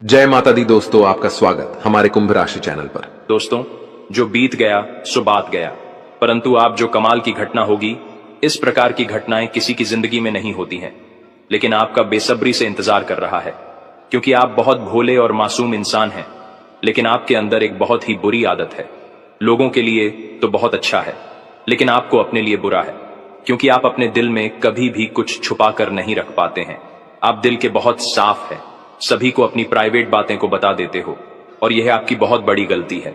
जय माता दी दोस्तों, आपका स्वागत हमारे कुंभ राशि चैनल पर। दोस्तों, जो बीत गया सो बात गया, परंतु आप जो कमाल की घटना होगी, इस प्रकार की घटनाएं किसी की जिंदगी में नहीं होती हैं, लेकिन आपका बेसब्री से इंतजार कर रहा है, क्योंकि आप बहुत भोले और मासूम इंसान हैं, लेकिन आपके अंदर एक बहुत ही बुरी आदत है। लोगों के लिए तो बहुत अच्छा है, लेकिन आपको अपने लिए बुरा है, क्योंकि आप अपने दिल में कभी भी कुछ छुपा कर नहीं रख पाते हैं। आप दिल के बहुत साफ हैं, सभी को अपनी प्राइवेट बातें को बता देते हो, और यह आपकी बहुत बड़ी गलती है,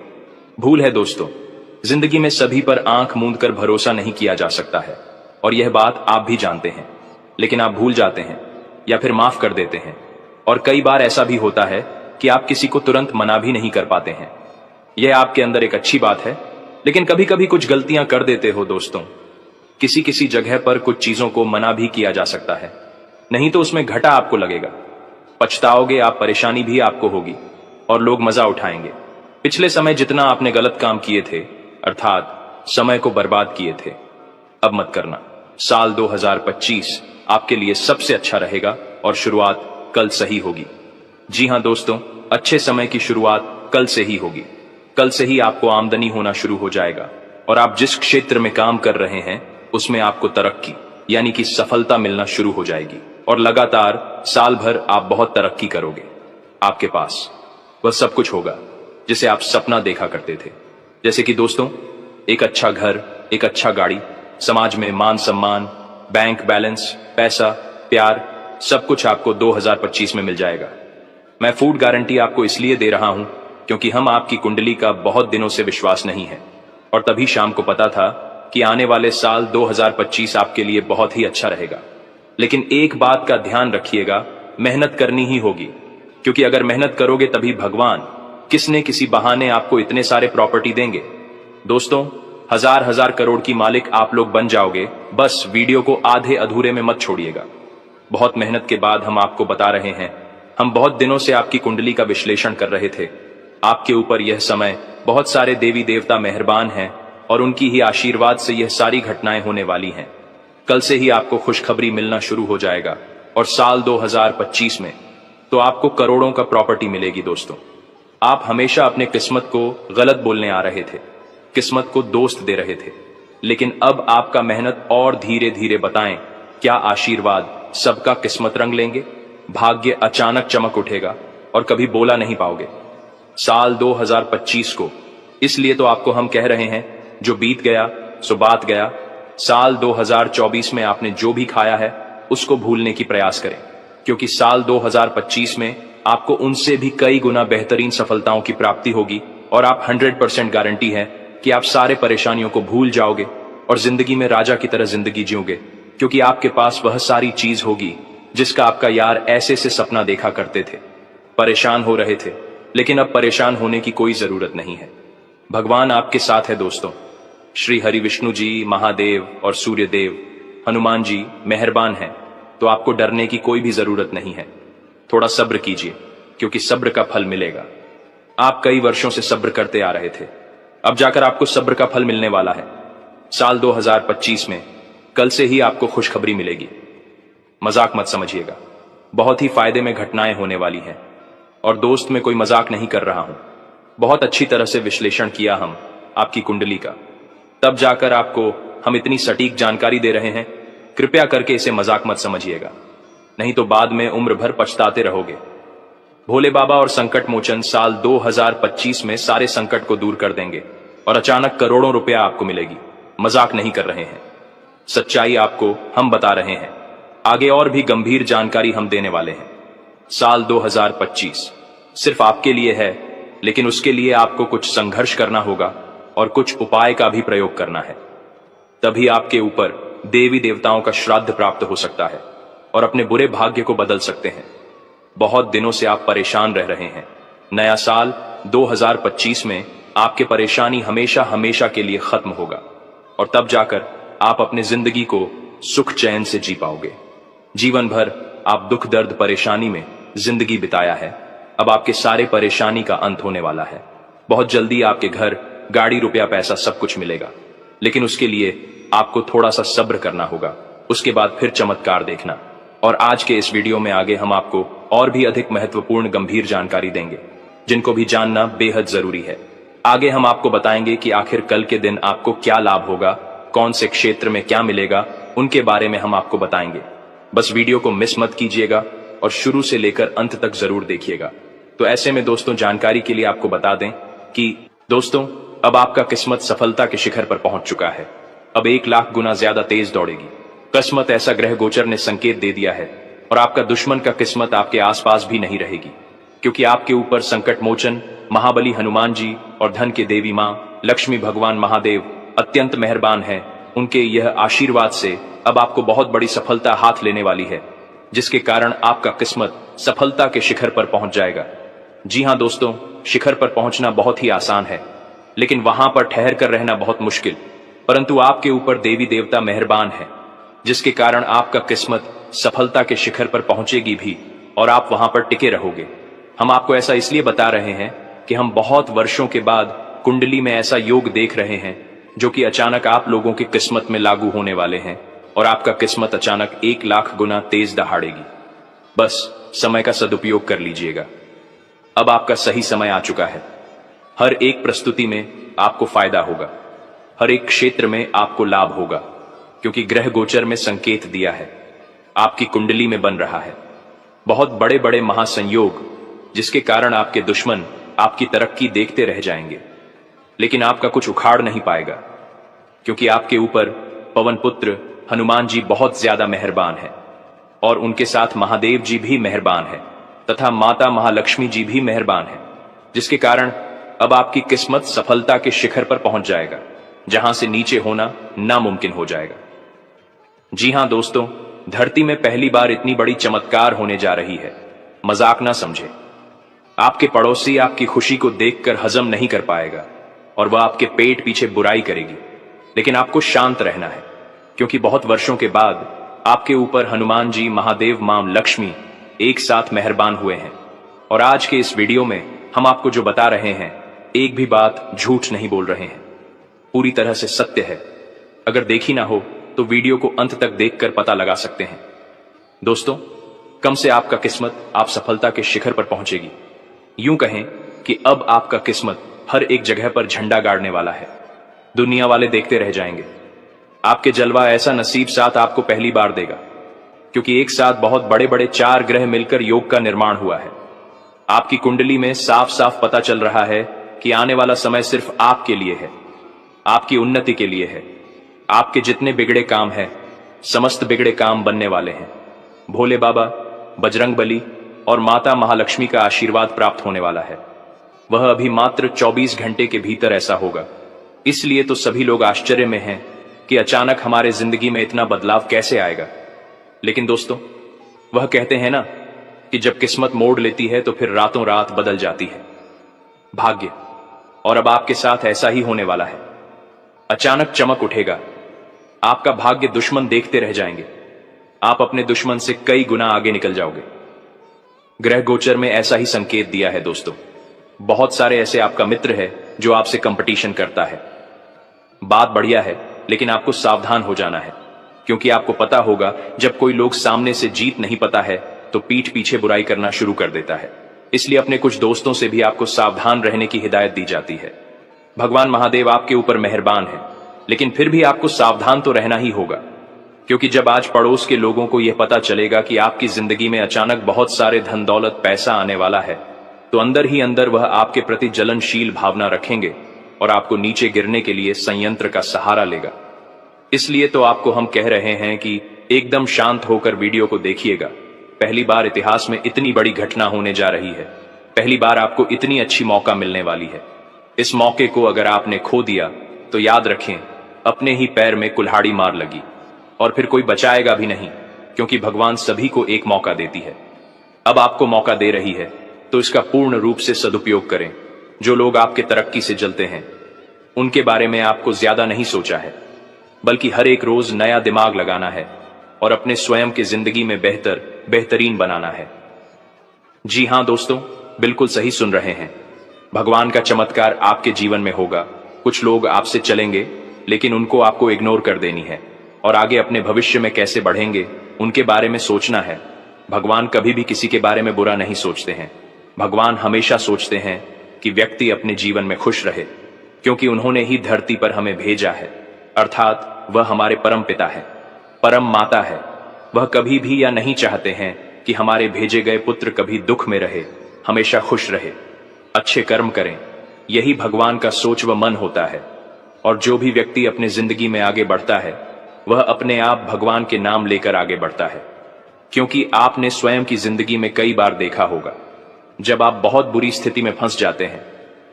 भूल है। दोस्तों, जिंदगी में सभी पर आंख मूंद कर भरोसा नहीं किया जा सकता है, और यह बात आप भी जानते हैं, लेकिन आप भूल जाते हैं या फिर माफ कर देते हैं। और कई बार ऐसा भी होता है कि आप किसी को तुरंत मना भी नहीं कर पाते हैं। यह आपके अंदर एक अच्छी बात है, लेकिन कभी कभी कुछ गलतियां कर देते हो। दोस्तों, किसी किसी जगह पर कुछ चीजों को मना भी किया जा सकता है, नहीं तो उसमें घाटा आपको लगेगा, पछताओगे आप, परेशानी भी आपको होगी, और लोग मजा उठाएंगे। पिछले समय जितना आपने गलत काम किए थे, अर्थात समय को बर्बाद किए थे, अब मत करना। साल 2025 आपके लिए सबसे अच्छा रहेगा और शुरुआत कल से ही होगी। जी हां दोस्तों, अच्छे समय की शुरुआत कल से ही होगी। कल से ही आपको आमदनी होना शुरू हो जाएगा, और आप जिस क्षेत्र में काम कर रहे हैं उसमें आपको तरक्की यानी कि सफलता मिलना शुरू हो जाएगी, और लगातार साल भर आप बहुत तरक्की करोगे। आपके पास वह सब कुछ होगा जिसे आप सपना देखा करते थे, जैसे कि दोस्तों, एक अच्छा घर, एक अच्छा गाड़ी, समाज में मान सम्मान, बैंक बैलेंस, पैसा, प्यार, सब कुछ आपको 2025 में मिल जाएगा। मैं फूड गारंटी आपको इसलिए दे रहा हूं क्योंकि हम आपकी कुंडली का बहुत दिनों से विश्वास नहीं है, और तभी शाम को पता था कि आने वाले साल 2025 आपके लिए बहुत ही अच्छा रहेगा। लेकिन एक बात का ध्यान रखिएगा, मेहनत करनी ही होगी, क्योंकि अगर मेहनत करोगे तभी भगवान किसी न किसी बहाने आपको इतने सारे प्रॉपर्टी देंगे। दोस्तों, हजार हजार करोड़ की मालिक आप लोग बन जाओगे, बस वीडियो को आधे अधूरे में मत छोड़िएगा। बहुत मेहनत के बाद हम आपको बता रहे हैं। हम बहुत दिनों से आपकी कुंडली का विश्लेषण कर रहे थे। आपके ऊपर यह समय बहुत सारे देवी देवता मेहरबान हैं, और उनकी ही आशीर्वाद से यह सारी घटनाएं होने वाली हैं। कल से ही आपको खुशखबरी मिलना शुरू हो जाएगा, और साल 2025 में तो आपको करोड़ों का प्रॉपर्टी मिलेगी। दोस्तों, आप हमेशा अपने किस्मत को गलत बोलने आ रहे थे, किस्मत को दोस्त दे रहे थे, लेकिन अब आपका मेहनत और धीरे धीरे बताएं क्या आशीर्वाद सबका किस्मत रंग लेंगे। भाग्य अचानक चमक उठेगा और कभी बोला नहीं पाओगे। साल 2025 को इसलिए तो आपको हम कह रहे हैं, जो बीत गया सो बात गया। साल 2024 में आपने जो भी खाया है उसको भूलने की प्रयास करें, क्योंकि साल 2025 में आपको उनसे भी कई गुना बेहतरीन सफलताओं की प्राप्ति होगी, और आप 100% गारंटी है कि आप सारे परेशानियों को भूल जाओगे और जिंदगी में राजा की तरह जिंदगी जियोगे, क्योंकि आपके पास वह सारी चीज होगी जिसका आपका यार ऐसे से सपना देखा करते थे। परेशान हो रहे थे, लेकिन अब परेशान होने की कोई जरूरत नहीं है। भगवान आपके साथ है। दोस्तों, श्री हरि विष्णु जी, महादेव और सूर्य देव, हनुमान जी मेहरबान हैं, तो आपको डरने की कोई भी जरूरत नहीं है। थोड़ा सब्र कीजिए, क्योंकि सब्र का फल मिलेगा। आप कई वर्षों से सब्र करते आ रहे थे, अब जाकर आपको सब्र का फल मिलने वाला है। साल 2025 में कल से ही आपको खुशखबरी मिलेगी। मजाक मत समझिएगा, बहुत ही फायदे में घटनाएं होने वाली हैं, और दोस्त में कोई मजाक नहीं कर रहा हूं। बहुत अच्छी तरह से विश्लेषण किया हम आपकी कुंडली का, तब जाकर आपको हम इतनी सटीक जानकारी दे रहे हैं। कृपया करके इसे मजाक मत समझिएगा, नहीं तो बाद में उम्र भर पछताते रहोगे। भोले बाबा और संकट मोचन साल 2025 में सारे संकट को दूर कर देंगे, और अचानक करोड़ों रुपया आपको मिलेगी। मजाक नहीं कर रहे हैं, सच्चाई आपको हम बता रहे हैं। आगे और भी गंभीर जानकारी हम देने वाले हैं। साल 2025 सिर्फ आपके लिए है, लेकिन उसके लिए आपको कुछ संघर्ष करना होगा और कुछ उपाय का भी प्रयोग करना है। तभी आपके ऊपर देवी देवताओं का श्राद्ध प्राप्त हो सकता है, और अपने बुरे भाग्य को बदल सकते हैं। बहुत दिनों से आप परेशान रह रहे हैं। नया साल 2025 में आपके परेशानी हमेशा हमेशा के लिए खत्म होगा, और तब जाकर आप अपने जिंदगी को सुख चैन से जी पाओगे। जीवन भर आप दुख दर्द परेशानी में जिंदगी बिताया है, अब आपके सारे परेशानी का अंत होने वाला है। बहुत जल्दी आपके घर, गाड़ी, रुपया, पैसा सब कुछ मिलेगा, लेकिन उसके लिए आपको थोड़ा सा सब्र करना होगा। उसके बाद फिर चमत्कार देखना। और आज के इस वीडियो में आगे हम आपको और भी अधिक महत्वपूर्ण गंभीर जानकारी देंगे, जिनको भी जानना बेहद जरूरी है। आगे हम आपको बताएंगे कि आखिर कल के दिन आपको क्या लाभ होगा, कौन से क्षेत्र में क्या मिलेगा, उनके बारे में हम आपको बताएंगे। बस वीडियो को मिस मत कीजिएगा और शुरू से लेकर अंत तक जरूर देखिएगा। तो ऐसे में दोस्तों, जानकारी के लिए आपको बता दें कि दोस्तों, अब आपका किस्मत सफलता के शिखर पर पहुंच चुका है। अब 1 लाख गुना ज्यादा तेज दौड़ेगी। किस्मत ऐसा ग्रह गोचर ने संकेत दे दिया है और आपका दुश्मन का किस्मत आपके आसपास भी नहीं रहेगी, क्योंकि आपके ऊपर संकट मोचन महाबली हनुमान जी और धन के देवी मां लक्ष्मी भगवान महादेव अत्यंत मेहरबान हैं। उनके यह आशीर्वाद से अब आपको बहुत बड़ी सफलता हाथ लेने वाली है, जिसके कारण आपका किस्मत सफलता के शिखर पर पहुंच जाएगा। जी हां दोस्तों, शिखर पर पहुंचना बहुत ही आसान है, लेकिन वहां पर ठहर कर रहना बहुत मुश्किल। परंतु आपके ऊपर देवी देवता मेहरबान है, जिसके कारण आपका किस्मत सफलता के शिखर पर पहुंचेगी भी और आप वहां पर टिके रहोगे। हम आपको ऐसा इसलिए बता रहे हैं कि हम बहुत वर्षों के बाद कुंडली में ऐसा योग देख रहे हैं जो कि अचानक आप लोगों की किस्मत में लागू होने वाले हैं और आपका किस्मत अचानक 1 लाख गुना तेज दहाड़ेगी। बस समय का सदुपयोग कर लीजिएगा। अब आपका सही समय आ चुका है। हर एक प्रस्तुति में आपको फायदा होगा, हर एक क्षेत्र में आपको लाभ होगा, क्योंकि ग्रह गोचर में संकेत दिया है, आपकी कुंडली में बन रहा है बहुत बड़े बड़े महासंयोग, जिसके कारण आपके दुश्मन आपकी तरक्की देखते रह जाएंगे, लेकिन आपका कुछ उखाड़ नहीं पाएगा, क्योंकि आपके ऊपर पवन पुत्र हनुमान जी बहुत ज्यादा मेहरबान है और उनके साथ महादेव जी भी मेहरबान है तथा माता महालक्ष्मी जी भी मेहरबान है, जिसके कारण अब आपकी किस्मत सफलता के शिखर पर पहुंच जाएगा, जहां से नीचे होना नामुमकिन हो जाएगा। जी हां दोस्तों, धरती में पहली बार इतनी बड़ी चमत्कार होने जा रही है, मजाक ना समझे। आपके पड़ोसी आपकी खुशी को देखकर हजम नहीं कर पाएगा और वह आपके पेट पीछे बुराई करेगी, लेकिन आपको शांत रहना है, क्योंकि बहुत वर्षों के बाद आपके ऊपर हनुमान जी, महादेव, मां लक्ष्मी एक साथ मेहरबान हुए हैं। और आज के इस वीडियो में हम आपको जो बता रहे हैं, एक भी बात झूठ नहीं बोल रहे हैं, पूरी तरह से सत्य है। अगर देखी ना हो तो वीडियो को अंत तक देखकर पता लगा सकते हैं। दोस्तों, कम से आपका किस्मत आप सफलता के शिखर पर पहुंचेगी। यूं कहें कि अब आपका किस्मत हर एक जगह पर झंडा गाड़ने वाला है। दुनिया वाले देखते रह जाएंगे। आपके जलवा ऐसा नसीब साथ आपको पहली बार देगा, क्योंकि एक साथ बहुत बड़े बड़े 4 ग्रह मिलकर योग का निर्माण हुआ है। आपकी कुंडली में साफ साफ पता चल रहा है कि आने वाला समय सिर्फ आपके लिए है, आपकी उन्नति के लिए है। आपके जितने बिगड़े काम हैं, समस्त बिगड़े काम बनने वाले हैं। भोले बाबा, बजरंगबली और माता महालक्ष्मी का आशीर्वाद प्राप्त होने वाला है। वह अभी मात्र 24 घंटे के भीतर ऐसा होगा। इसलिए तो सभी लोग आश्चर्य में हैं कि अचानक हमारे जिंदगी में इतना बदलाव कैसे आएगा। लेकिन दोस्तों, वह कहते हैं ना कि जब किस्मत मोड़ लेती है तो फिर रातों रात बदल जाती है भाग्य। और अब आपके साथ ऐसा ही होने वाला है। अचानक चमक उठेगा, आपका भाग्य दुश्मन देखते रह जाएंगे। आप अपने दुश्मन से कई गुना आगे निकल जाओगे। ग्रह गोचर में ऐसा ही संकेत दिया है दोस्तों। बहुत सारे ऐसे आपका मित्र है जो आपसे कंपटीशन करता है। बात बढ़िया है, लेकिन आपको सावधान हो जाना है, क्योंकि आपको पता होगा जब कोई लोग सामने से जीत नहीं पाता है तो पीठ पीछे बुराई करना शुरू कर देता है। इसलिए अपने कुछ दोस्तों से भी आपको सावधान रहने की हिदायत दी जाती है। भगवान महादेव आपके ऊपर मेहरबान है, लेकिन फिर भी आपको सावधान तो रहना ही होगा, क्योंकि जब आज पड़ोस के लोगों को यह पता चलेगा कि आपकी जिंदगी में अचानक बहुत सारे धन दौलत पैसा आने वाला है, तो अंदर ही अंदर वह आपके प्रति जलनशील भावना रखेंगे और आपको नीचे गिरने के लिए संयंत्र का सहारा लेगा। इसलिए तो आपको हम कह रहे हैं कि एकदम शांत होकर वीडियो को देखिएगा। पहली बार इतिहास में इतनी बड़ी घटना होने जा रही है। पहली बार आपको इतनी अच्छी मौका मिलने वाली है। इस मौके को अगर आपने खो दिया तो याद रखें, अपने ही पैर में कुल्हाड़ी मार लगी और फिर कोई बचाएगा भी नहीं, क्योंकि भगवान सभी को एक मौका देती है। अब आपको मौका दे रही है तो इसका पूर्ण रूप से सदुपयोग करें। जो लोग आपके तरक्की से जलते हैं, उनके बारे में आपको ज्यादा नहीं सोचा है, बल्कि हर एक रोज नया दिमाग लगाना है और अपने स्वयं की जिंदगी में बेहतरीन बनाना है। जी हां दोस्तों, बिल्कुल सही सुन रहे हैं। भगवान का चमत्कार आपके जीवन में होगा। कुछ लोग आपसे चलेंगे, लेकिन उनको आपको इग्नोर कर देनी है और आगे अपने भविष्य में कैसे बढ़ेंगे उनके बारे में सोचना है। भगवान कभी भी किसी के बारे में बुरा नहीं सोचते हैं। भगवान हमेशा सोचते हैं कि व्यक्ति अपने जीवन में खुश रहे, क्योंकि उन्होंने ही धरती पर हमें भेजा है, अर्थात वह हमारे परम पिता है, परम माता है। वह कभी भी या नहीं चाहते हैं कि हमारे भेजे गए पुत्र कभी दुख में रहे, हमेशा खुश रहे, अच्छे कर्म करें। यही भगवान का सोच व मन होता है। और जो भी व्यक्ति अपनी जिंदगी में आगे बढ़ता है वह अपने आप भगवान के नाम लेकर आगे बढ़ता है। क्योंकि आपने स्वयं की जिंदगी में कई बार देखा होगा, जब आप बहुत बुरी स्थिति में फंस जाते हैं,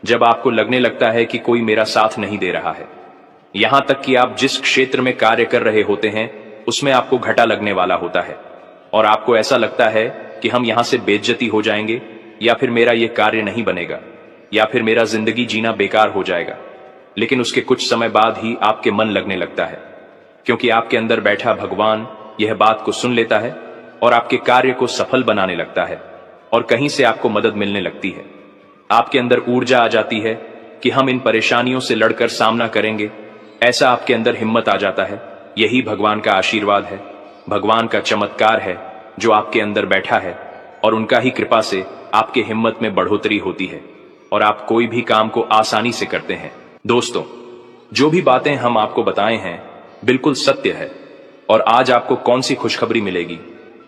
जब आपको लगने लगता है कि कोई मेरा साथ नहीं दे रहा है, यहां तक कि आप जिस क्षेत्र में कार्य कर रहे होते हैं उसमें आपको घाटा लगने वाला होता है और आपको ऐसा लगता है कि हम यहां से बेइज्जती हो जाएंगे, या फिर मेरा यह कार्य नहीं बनेगा, या फिर मेरा जिंदगी जीना बेकार हो जाएगा। लेकिन उसके कुछ समय बाद ही आपके मन लगने लगता है, क्योंकि आपके अंदर बैठा भगवान यह बात को सुन लेता है और आपके कार्य को सफल बनाने लगता है और कहीं से आपको मदद मिलने लगती है। आपके अंदर ऊर्जा आ जाती है कि हम इन परेशानियों से लड़कर सामना करेंगे। ऐसा आपके अंदर हिम्मत आ जाता है। यही भगवान का आशीर्वाद है, भगवान का चमत्कार है जो आपके अंदर बैठा है, और उनका ही कृपा से आपके हिम्मत में बढ़ोतरी होती है और आप कोई भी काम को आसानी से करते हैं। दोस्तों, जो भी बातें हम आपको बताए हैं बिल्कुल सत्य है। और आज आपको कौन सी खुशखबरी मिलेगी?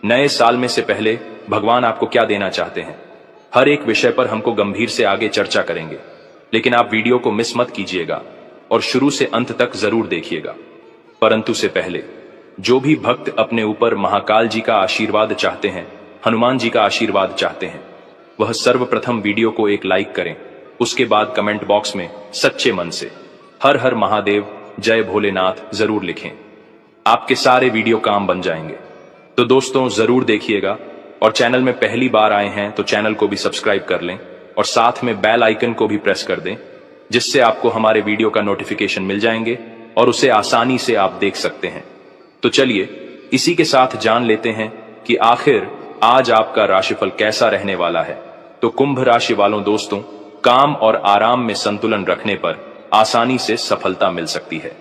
नए साल में से पहले भगवान आपको क्या देना चाहते हैं? हर एक विषय पर हमको गंभीर से आगे चर्चा करेंगे, लेकिन आप वीडियो को मिस मत कीजिएगा और शुरू से अंत तक जरूर देखिएगा। परंतु से पहले जो भी भक्त अपने ऊपर महाकाल जी का आशीर्वाद चाहते हैं, हनुमान जी का आशीर्वाद चाहते हैं, वह सर्वप्रथम वीडियो को एक लाइक करें। उसके बाद कमेंट बॉक्स में सच्चे मन से हर हर महादेव, जय भोलेनाथ जरूर लिखें। आपके सारे वीडियो काम बन जाएंगे। तो दोस्तों, जरूर देखिएगा और चैनल में पहली बार आए हैं तो चैनल को भी सब्सक्राइब कर लें और साथ में बेल आइकन को भी प्रेस कर दें, जिससे आपको हमारे वीडियो का नोटिफिकेशन मिल जाएंगे और उसे आसानी से आप देख सकते हैं। तो चलिए इसी के साथ जान लेते हैं कि आखिर आज आपका राशिफल कैसा रहने वाला है। तो कुंभ राशि वालों दोस्तों, काम और आराम में संतुलन रखने पर आसानी से सफलता मिल सकती है।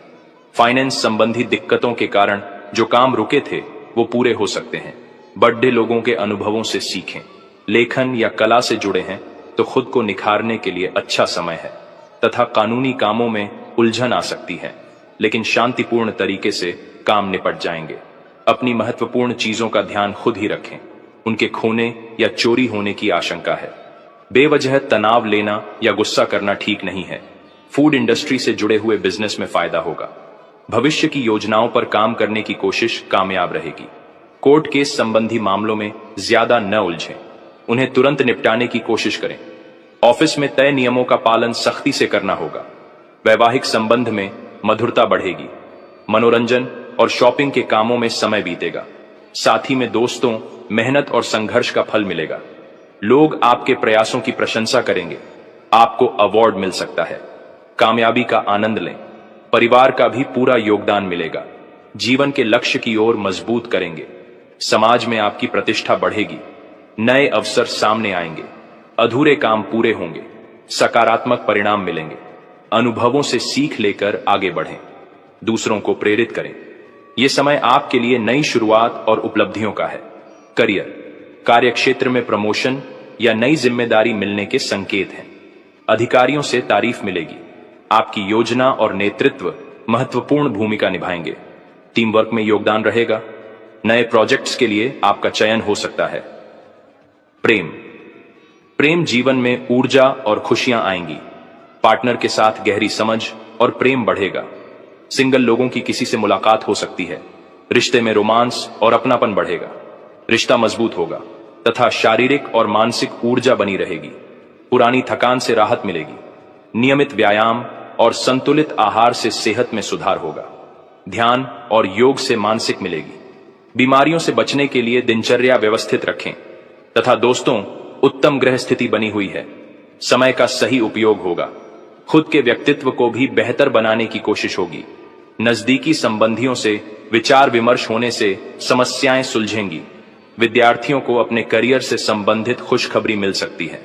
फाइनेंस संबंधी दिक्कतों के कारण जो काम रुके थे वो पूरे हो सकते हैं। बड़े लोगों के अनुभवों से सीखें। लेखन या कला से जुड़े हैं तो खुद को निखारने के लिए अच्छा समय है, तथा कानूनी कामों में उलझन आ सकती है, लेकिन शांतिपूर्ण तरीके से काम निपट जाएंगे। अपनी महत्वपूर्ण चीजों का ध्यान खुद ही रखें, उनके खोने या चोरी होने की आशंका है। बेवजह तनाव लेना या गुस्सा करना ठीक नहीं है। फूड इंडस्ट्री से जुड़े हुए बिजनेस में फायदा होगा। भविष्य की योजनाओं पर काम करने की कोशिश कामयाब रहेगी। कोर्ट केस संबंधी मामलों में ज्यादा न उलझें, उन्हें तुरंत निपटाने की कोशिश करें। ऑफिस में तय नियमों का पालन सख्ती से करना होगा। वैवाहिक संबंध में मधुरता बढ़ेगी। मनोरंजन और शॉपिंग के कामों में समय बीतेगा। साथ ही में दोस्तों, मेहनत और संघर्ष का फल मिलेगा। लोग आपके प्रयासों की प्रशंसा करेंगे। आपको अवार्ड मिल सकता है। कामयाबी का आनंद लें। परिवार का भी पूरा योगदान मिलेगा। जीवन के लक्ष्य की ओर मजबूत करेंगे। समाज में आपकी प्रतिष्ठा बढ़ेगी। नए अवसर सामने आएंगे। अधूरे काम पूरे होंगे। सकारात्मक परिणाम मिलेंगे। अनुभवों से सीख लेकर आगे बढ़ें। दूसरों को प्रेरित करें। यह समय आपके लिए नई शुरुआत और उपलब्धियों का है। करियर, कार्यक्षेत्र में प्रमोशन या नई जिम्मेदारी मिलने के संकेत हैं। अधिकारियों से तारीफ मिलेगी। आपकी योजना और नेतृत्व महत्वपूर्ण भूमिका निभाएंगे। टीम वर्क में योगदान रहेगा। नए प्रोजेक्ट्स के लिए आपका चयन हो सकता है। प्रेम जीवन में ऊर्जा और खुशियां आएंगी। पार्टनर के साथ गहरी समझ और प्रेम बढ़ेगा। सिंगल लोगों की किसी से मुलाकात हो सकती है। रिश्ते में रोमांस और अपनापन बढ़ेगा। रिश्ता मजबूत होगा तथा शारीरिक और मानसिक ऊर्जा बनी रहेगी। पुरानी थकान से राहत मिलेगी। नियमित व्यायाम और संतुलित आहार से सेहत में सुधार होगा। ध्यान और योग से मानसिक मिलेगी। बीमारियों से बचने के लिए दिनचर्या व्यवस्थित रखें। तथा दोस्तों, उत्तम ग्रह स्थिति बनी हुई है। समय का सही उपयोग होगा। खुद के व्यक्तित्व को भी बेहतर बनाने की कोशिश होगी। नजदीकी संबंधियों से विचार विमर्श होने से समस्याएं सुलझेंगी। विद्यार्थियों को अपने करियर से संबंधित खुशखबरी मिल सकती है,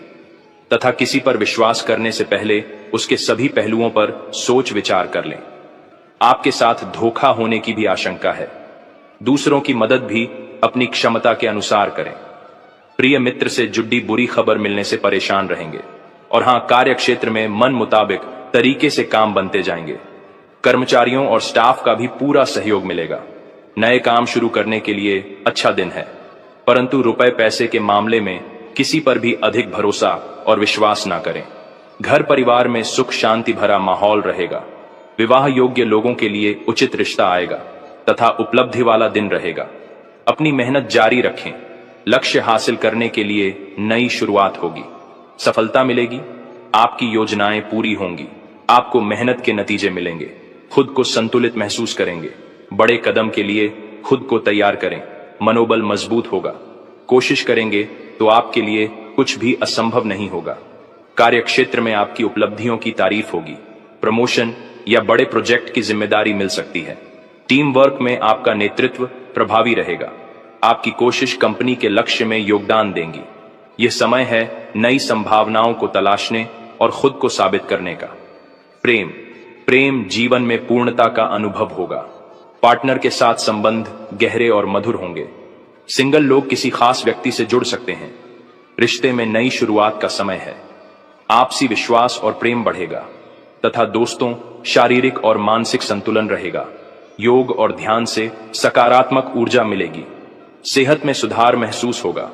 तथा किसी पर विश्वास करने से पहले उसके सभी पहलुओं पर सोच विचार कर लें। आपके साथ धोखा होने की भी आशंका है। दूसरों की मदद भी अपनी क्षमता के अनुसार करें। प्रिय मित्र से जुड़ी बुरी खबर मिलने से परेशान रहेंगे। और हां, कार्य क्षेत्र में मन मुताबिक तरीके से काम बनते जाएंगे। कर्मचारियों और स्टाफ का भी पूरा सहयोग मिलेगा। नए काम शुरू करने के लिए अच्छा दिन है, परंतु रुपए पैसे के मामले में किसी पर भी अधिक भरोसा और विश्वास ना करें। घर परिवार में सुख शांति भरा माहौल रहेगा। विवाह योग्य लोगों के लिए उचित रिश्ता आएगा तथा उपलब्धि वाला दिन रहेगा। अपनी मेहनत जारी रखें। लक्ष्य हासिल करने के लिए नई शुरुआत होगी। सफलता मिलेगी। आपकी योजनाएं पूरी होंगी। आपको मेहनत के नतीजे मिलेंगे। खुद को संतुलित महसूस करेंगे। बड़े कदम के लिए खुद को तैयार करें। मनोबल मजबूत होगा। कोशिश करेंगे तो आपके लिए कुछ भी असंभव नहीं होगा। कार्यक्षेत्र में आपकी उपलब्धियों की तारीफ होगी। प्रमोशन या बड़े प्रोजेक्ट की जिम्मेदारी मिल सकती है। टीम वर्क में आपका नेतृत्व प्रभावी रहेगा। आपकी कोशिश कंपनी के लक्ष्य में योगदान देंगी। यह समय है नई संभावनाओं को तलाशने और खुद को साबित करने का। प्रेम जीवन में पूर्णता का अनुभव होगा। पार्टनर के साथ संबंध गहरे और मधुर होंगे। सिंगल लोग किसी खास व्यक्ति से जुड़ सकते हैं। रिश्ते में नई शुरुआत का समय है। आपसी विश्वास और प्रेम बढ़ेगा तथा दोस्तों, शारीरिक और मानसिक संतुलन रहेगा। योग और ध्यान से सकारात्मक ऊर्जा मिलेगी। सेहत में सुधार महसूस होगा।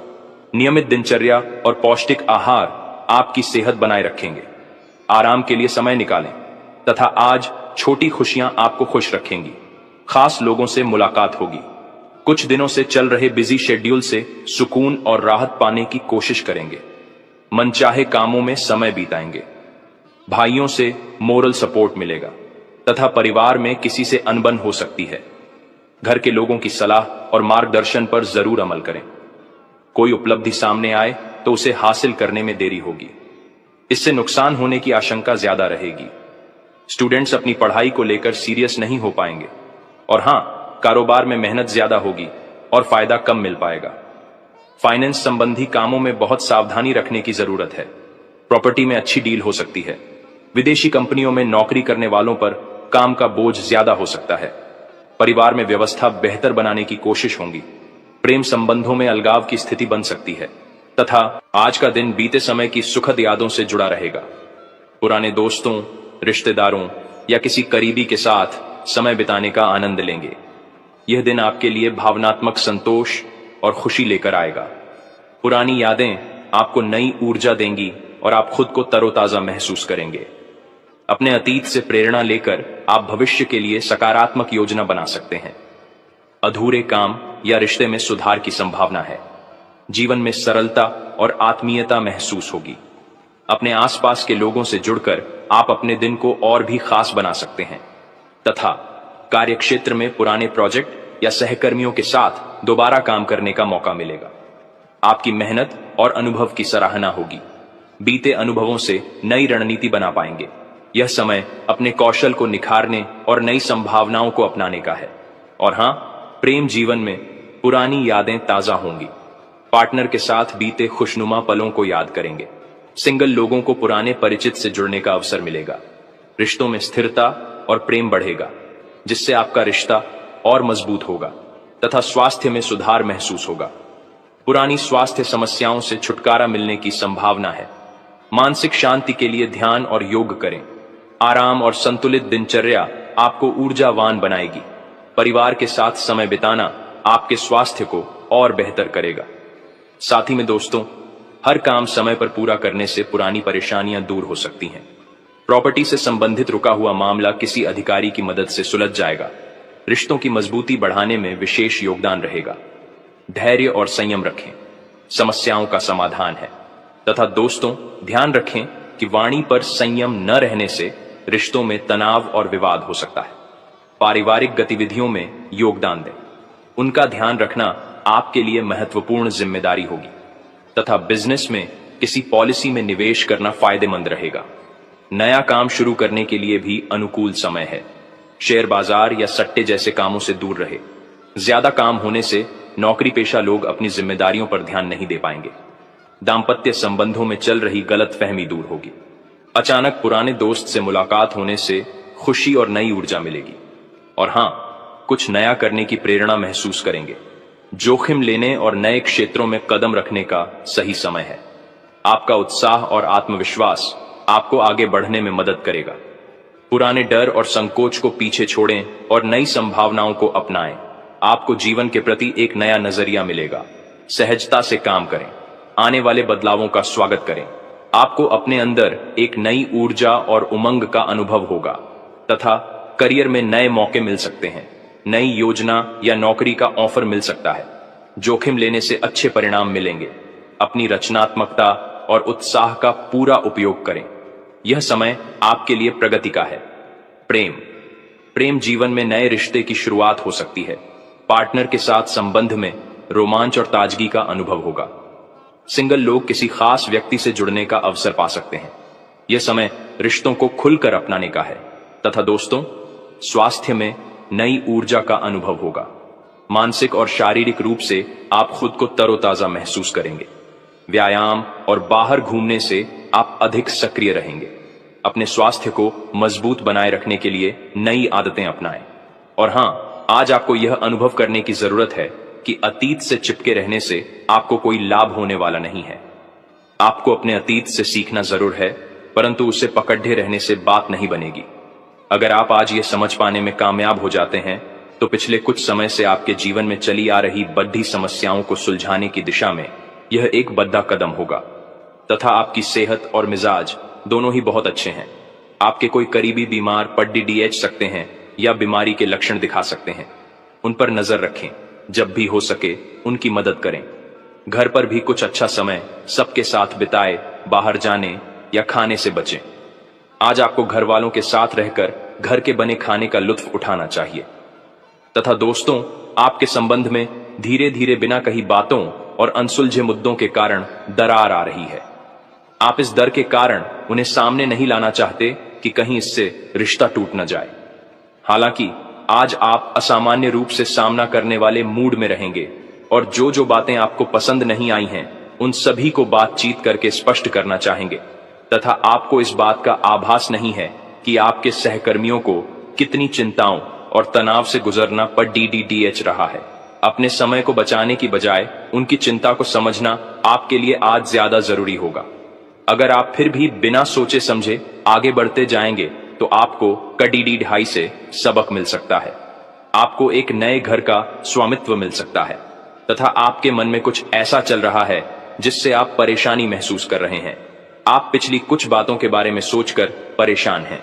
नियमित दिनचर्या और पौष्टिक आहार आपकी सेहत बनाए रखेंगे। आराम के लिए समय निकालें तथा आज छोटी खुशियां आपको खुश रखेंगी। खास लोगों से मुलाकात होगी। कुछ दिनों से चल रहे बिजी शेड्यूल से सुकून और राहत पाने की कोशिश करेंगे। मनचाहे कामों में समय बिताएंगे। भाइयों से मोरल सपोर्ट मिलेगा तथा परिवार में किसी से अनबन हो सकती है। घर के लोगों की सलाह और मार्गदर्शन पर जरूर अमल करें। कोई उपलब्धि सामने आए तो उसे हासिल करने में देरी होगी। इससे नुकसान होने की आशंका ज्यादा रहेगी। स्टूडेंट्स अपनी पढ़ाई को लेकर सीरियस नहीं हो पाएंगे। और हां, कारोबार में मेहनत ज्यादा होगी और फायदा कम मिल पाएगा। फाइनेंस संबंधी कामों में बहुत सावधानी रखने की जरूरत है। प्रॉपर्टी में अच्छी डील हो सकती है। विदेशी कंपनियों में नौकरी करने वालों पर काम का बोझ ज्यादा हो सकता है। परिवार में व्यवस्था बेहतर बनाने की कोशिश होगी। प्रेम संबंधों में अलगाव की स्थिति बन सकती है तथा आज का दिन बीते समय की सुखद यादों से जुड़ा रहेगा। पुराने दोस्तों, रिश्तेदारों या किसी करीबी के साथ समय बिताने का आनंद लेंगे। यह दिन आपके लिए भावनात्मक संतोष और खुशी लेकर आएगा। पुरानी यादें आपको नई ऊर्जा देंगी और आप खुद को तरोताजा महसूस करेंगे। अपने अतीत से प्रेरणा लेकर आप भविष्य के लिए सकारात्मक योजना बना सकते हैं। अधूरे काम या रिश्ते में सुधार की संभावना है। जीवन में सरलता और आत्मीयता महसूस होगी। अपने आसपास के लोगों से जुड़कर आप अपने दिन को और भी खास बना सकते हैं तथा कार्यक्षेत्र में पुराने प्रोजेक्ट या सहकर्मियों के साथ दोबारा काम करने का मौका मिलेगा। आपकी मेहनत और अनुभव की सराहना होगी। बीते अनुभवों से नई रणनीति बना पाएंगे। यह समय अपने कौशल को निखारने और नई संभावनाओं को अपनाने का है। और हां, प्रेम जीवन में पुरानी यादें ताजा होंगी। पार्टनर के साथ बीते खुशनुमा पलों को याद करेंगे। सिंगल लोगों को पुराने परिचित से जुड़ने का अवसर मिलेगा। रिश्तों में स्थिरता और प्रेम बढ़ेगा, जिससे आपका रिश्ता और मजबूत होगा तथा स्वास्थ्य में सुधार महसूस होगा। पुरानी स्वास्थ्य समस्याओं से छुटकारा मिलने की संभावना है। मानसिक शांति के लिए ध्यान और योग करें। आराम और संतुलित दिनचर्या आपको ऊर्जावान बनाएगी। परिवार के साथ समय बिताना आपके स्वास्थ्य को और बेहतर करेगा। साथ ही में दोस्तों, हर काम समय पर पूरा करने से पुरानी परेशानियां दूर हो सकती हैं। प्रॉपर्टी से संबंधित रुका हुआ मामला किसी अधिकारी की मदद से सुलझ जाएगा। रिश्तों की मजबूती बढ़ाने में विशेष योगदान रहेगा। धैर्य और संयम रखें, समस्याओं का समाधान है। तथा दोस्तों, ध्यान रखें कि वाणी पर संयम न रहने से रिश्तों में तनाव और विवाद हो सकता है। पारिवारिक गतिविधियों में योगदान दें। उनका ध्यान रखना आपके लिए महत्वपूर्ण जिम्मेदारी होगी तथा बिजनेस में किसी पॉलिसी में निवेश करना फायदेमंद रहेगा। नया काम शुरू करने के लिए भी अनुकूल समय है। शेयर बाजार या सट्टे जैसे कामों से दूर रहे। ज्यादा काम होने से नौकरी पेशा लोग अपनी जिम्मेदारियों पर ध्यान नहीं दे पाएंगे। दाम्पत्य संबंधों में चल रही गलतफहमी दूर होगी। अचानक पुराने दोस्त से मुलाकात होने से खुशी और नई ऊर्जा मिलेगी। और हां, कुछ नया करने की प्रेरणा महसूस करेंगे। जोखिम लेने और नए क्षेत्रों में कदम रखने का सही समय है। आपका उत्साह और आत्मविश्वास आपको आगे बढ़ने में मदद करेगा। पुराने डर और संकोच को पीछे छोड़ें और नई संभावनाओं को अपनाएं। आपको जीवन के प्रति एक नया नजरिया मिलेगा। सहजता से काम करें, आने वाले बदलावों का स्वागत करें। आपको अपने अंदर एक नई ऊर्जा और उमंग का अनुभव होगा तथा करियर में नए मौके मिल सकते हैं। नई योजना या नौकरी का ऑफर मिल सकता है। जोखिम लेने से अच्छे परिणाम मिलेंगे। अपनी रचनात्मकता और उत्साह का पूरा उपयोग करें। यह समय आपके लिए प्रगति का है। प्रेम जीवन में नए रिश्ते की शुरुआत हो सकती है। पार्टनर के साथ संबंध में रोमांच और ताजगी का अनुभव होगा। सिंगल लोग किसी खास व्यक्ति से जुड़ने का अवसर पा सकते हैं। यह समय रिश्तों को खुलकर अपनाने का है। तथा दोस्तों, स्वास्थ्य में नई ऊर्जा का अनुभव होगा। मानसिक और शारीरिक रूप से आप खुद को तरोताजा महसूस करेंगे। व्यायाम और बाहर घूमने से आप अधिक सक्रिय रहेंगे। अपने स्वास्थ्य को मजबूत बनाए रखने के लिए नई आदतें अपनाएं। और हां, आज आपको यह अनुभव करने की जरूरत है कि अतीत से चिपके रहने से आपको कोई लाभ होने वाला नहीं है। आपको अपने अतीत से सीखना जरूर है, परंतु उसे पकड़े रहने से बात नहीं बनेगी। अगर आप आज ये समझ पाने में कामयाब हो जाते हैं तो पिछले कुछ समय से आपके जीवन में चली आ रही बड़ी समस्याओं को सुलझाने की दिशा में यह एक बड़ा कदम होगा। तथा आपकी सेहत और मिजाज दोनों ही बहुत अच्छे हैं। आपके कोई करीबी बीमार पड्डी डीएच सकते हैं या बीमारी के लक्षण दिखा सकते हैं। उन पर नजर रखें। जब भी हो सके उनकी मदद करें। घर पर भी कुछ अच्छा समय सबके साथ बिताए, बाहर जाने या खाने से बचें। आज आपको घर वालों के साथ रहकर घर के बने खाने का लुत्फ उठाना चाहिए। तथा दोस्तों, आपके संबंध में धीरे धीरे बिना कही बातों और अनसुलझे मुद्दों के कारण दरार आ रही है। आप इस डर के कारण उन्हें सामने नहीं लाना चाहते कि कहीं इससे रिश्ता टूट न जाए। हालांकि आज आप असामान्य रूप से सामना करने वाले मूड में रहेंगे और जो बातें आपको पसंद नहीं आई हैं उन सभी को बातचीत करके स्पष्ट करना चाहेंगे। तथा आपको इस बात का आभास नहीं है कि आपके सहकर्मियों को कितनी चिंताओं और तनाव से गुजरना पड़ीडीएच रहा है। अपने समय को बचाने की बजाय उनकी चिंता को समझना आपके लिए आज ज्यादा जरूरी होगा। अगर आप फिर भी बिना सोचे समझे आगे बढ़ते जाएंगे तो आपको कडीडी ढाई से सबक मिल सकता है। आपको एक नए घर का स्वामित्व मिल सकता है तथा आपके मन में कुछ ऐसा चल रहा है जिससे आप परेशानी महसूस कर रहे हैं। आप पिछली कुछ बातों के बारे में सोचकर परेशान हैं।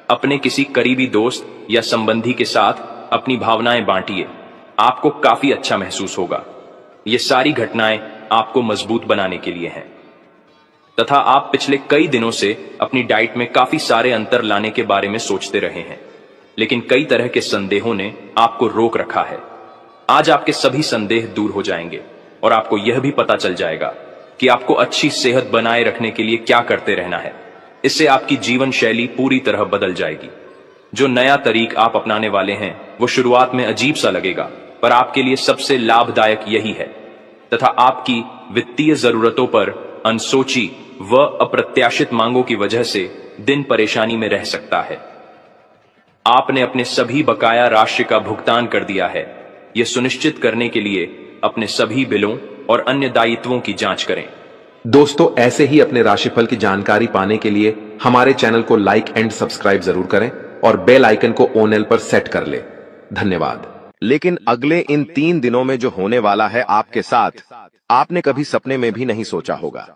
अपने किसी करीबी दोस्त या संबंधी के साथ अपनी भावनाएं बांटिए। आपको काफी अच्छा महसूस होगा। ये सारी घटनाएं आपको मजबूत बनाने के लिए हैं। तथा आप पिछले कई दिनों से अपनी डाइट में काफी सारे अंतर लाने के बारे में सोचते रहे हैं, लेकिन कई तरह के संदेहों ने आपको रोक रखा है। आज आपके सभी संदेह दूर हो जाएंगे और आपको यह भी पता चल जाएगा कि आपको अच्छी सेहत बनाए रखने के लिए क्या करते रहना है। इससे आपकी जीवन शैली पूरी तरह बदल जाएगी। जो नया तरीक आप अपनाने वाले हैं वो शुरुआत में अजीब सा लगेगा, पर आपके लिए सबसे लाभदायक यही है। तथा आपकी वित्तीय जरूरतों पर अनसोची व अप्रत्याशित मांगों की वजह से दिन परेशानी में रह सकता है। आपने अपने सभी बकाया राशि का भुगतान कर दिया है। यह सुनिश्चित करने के लिए अपने सभी बिलों और अन्य दायित्वों की जांच करें। दोस्तों, ऐसे ही अपने राशिफल की जानकारी पाने के लिए हमारे चैनल को लाइक एंड सब्सक्राइब जरूर करें और बेल आइकन को ऑन एल पर सेट कर ले। धन्यवाद। लेकिन अगले इन 3 दिनों में जो होने वाला है आपके साथ, आपने कभी सपने में भी नहीं सोचा होगा।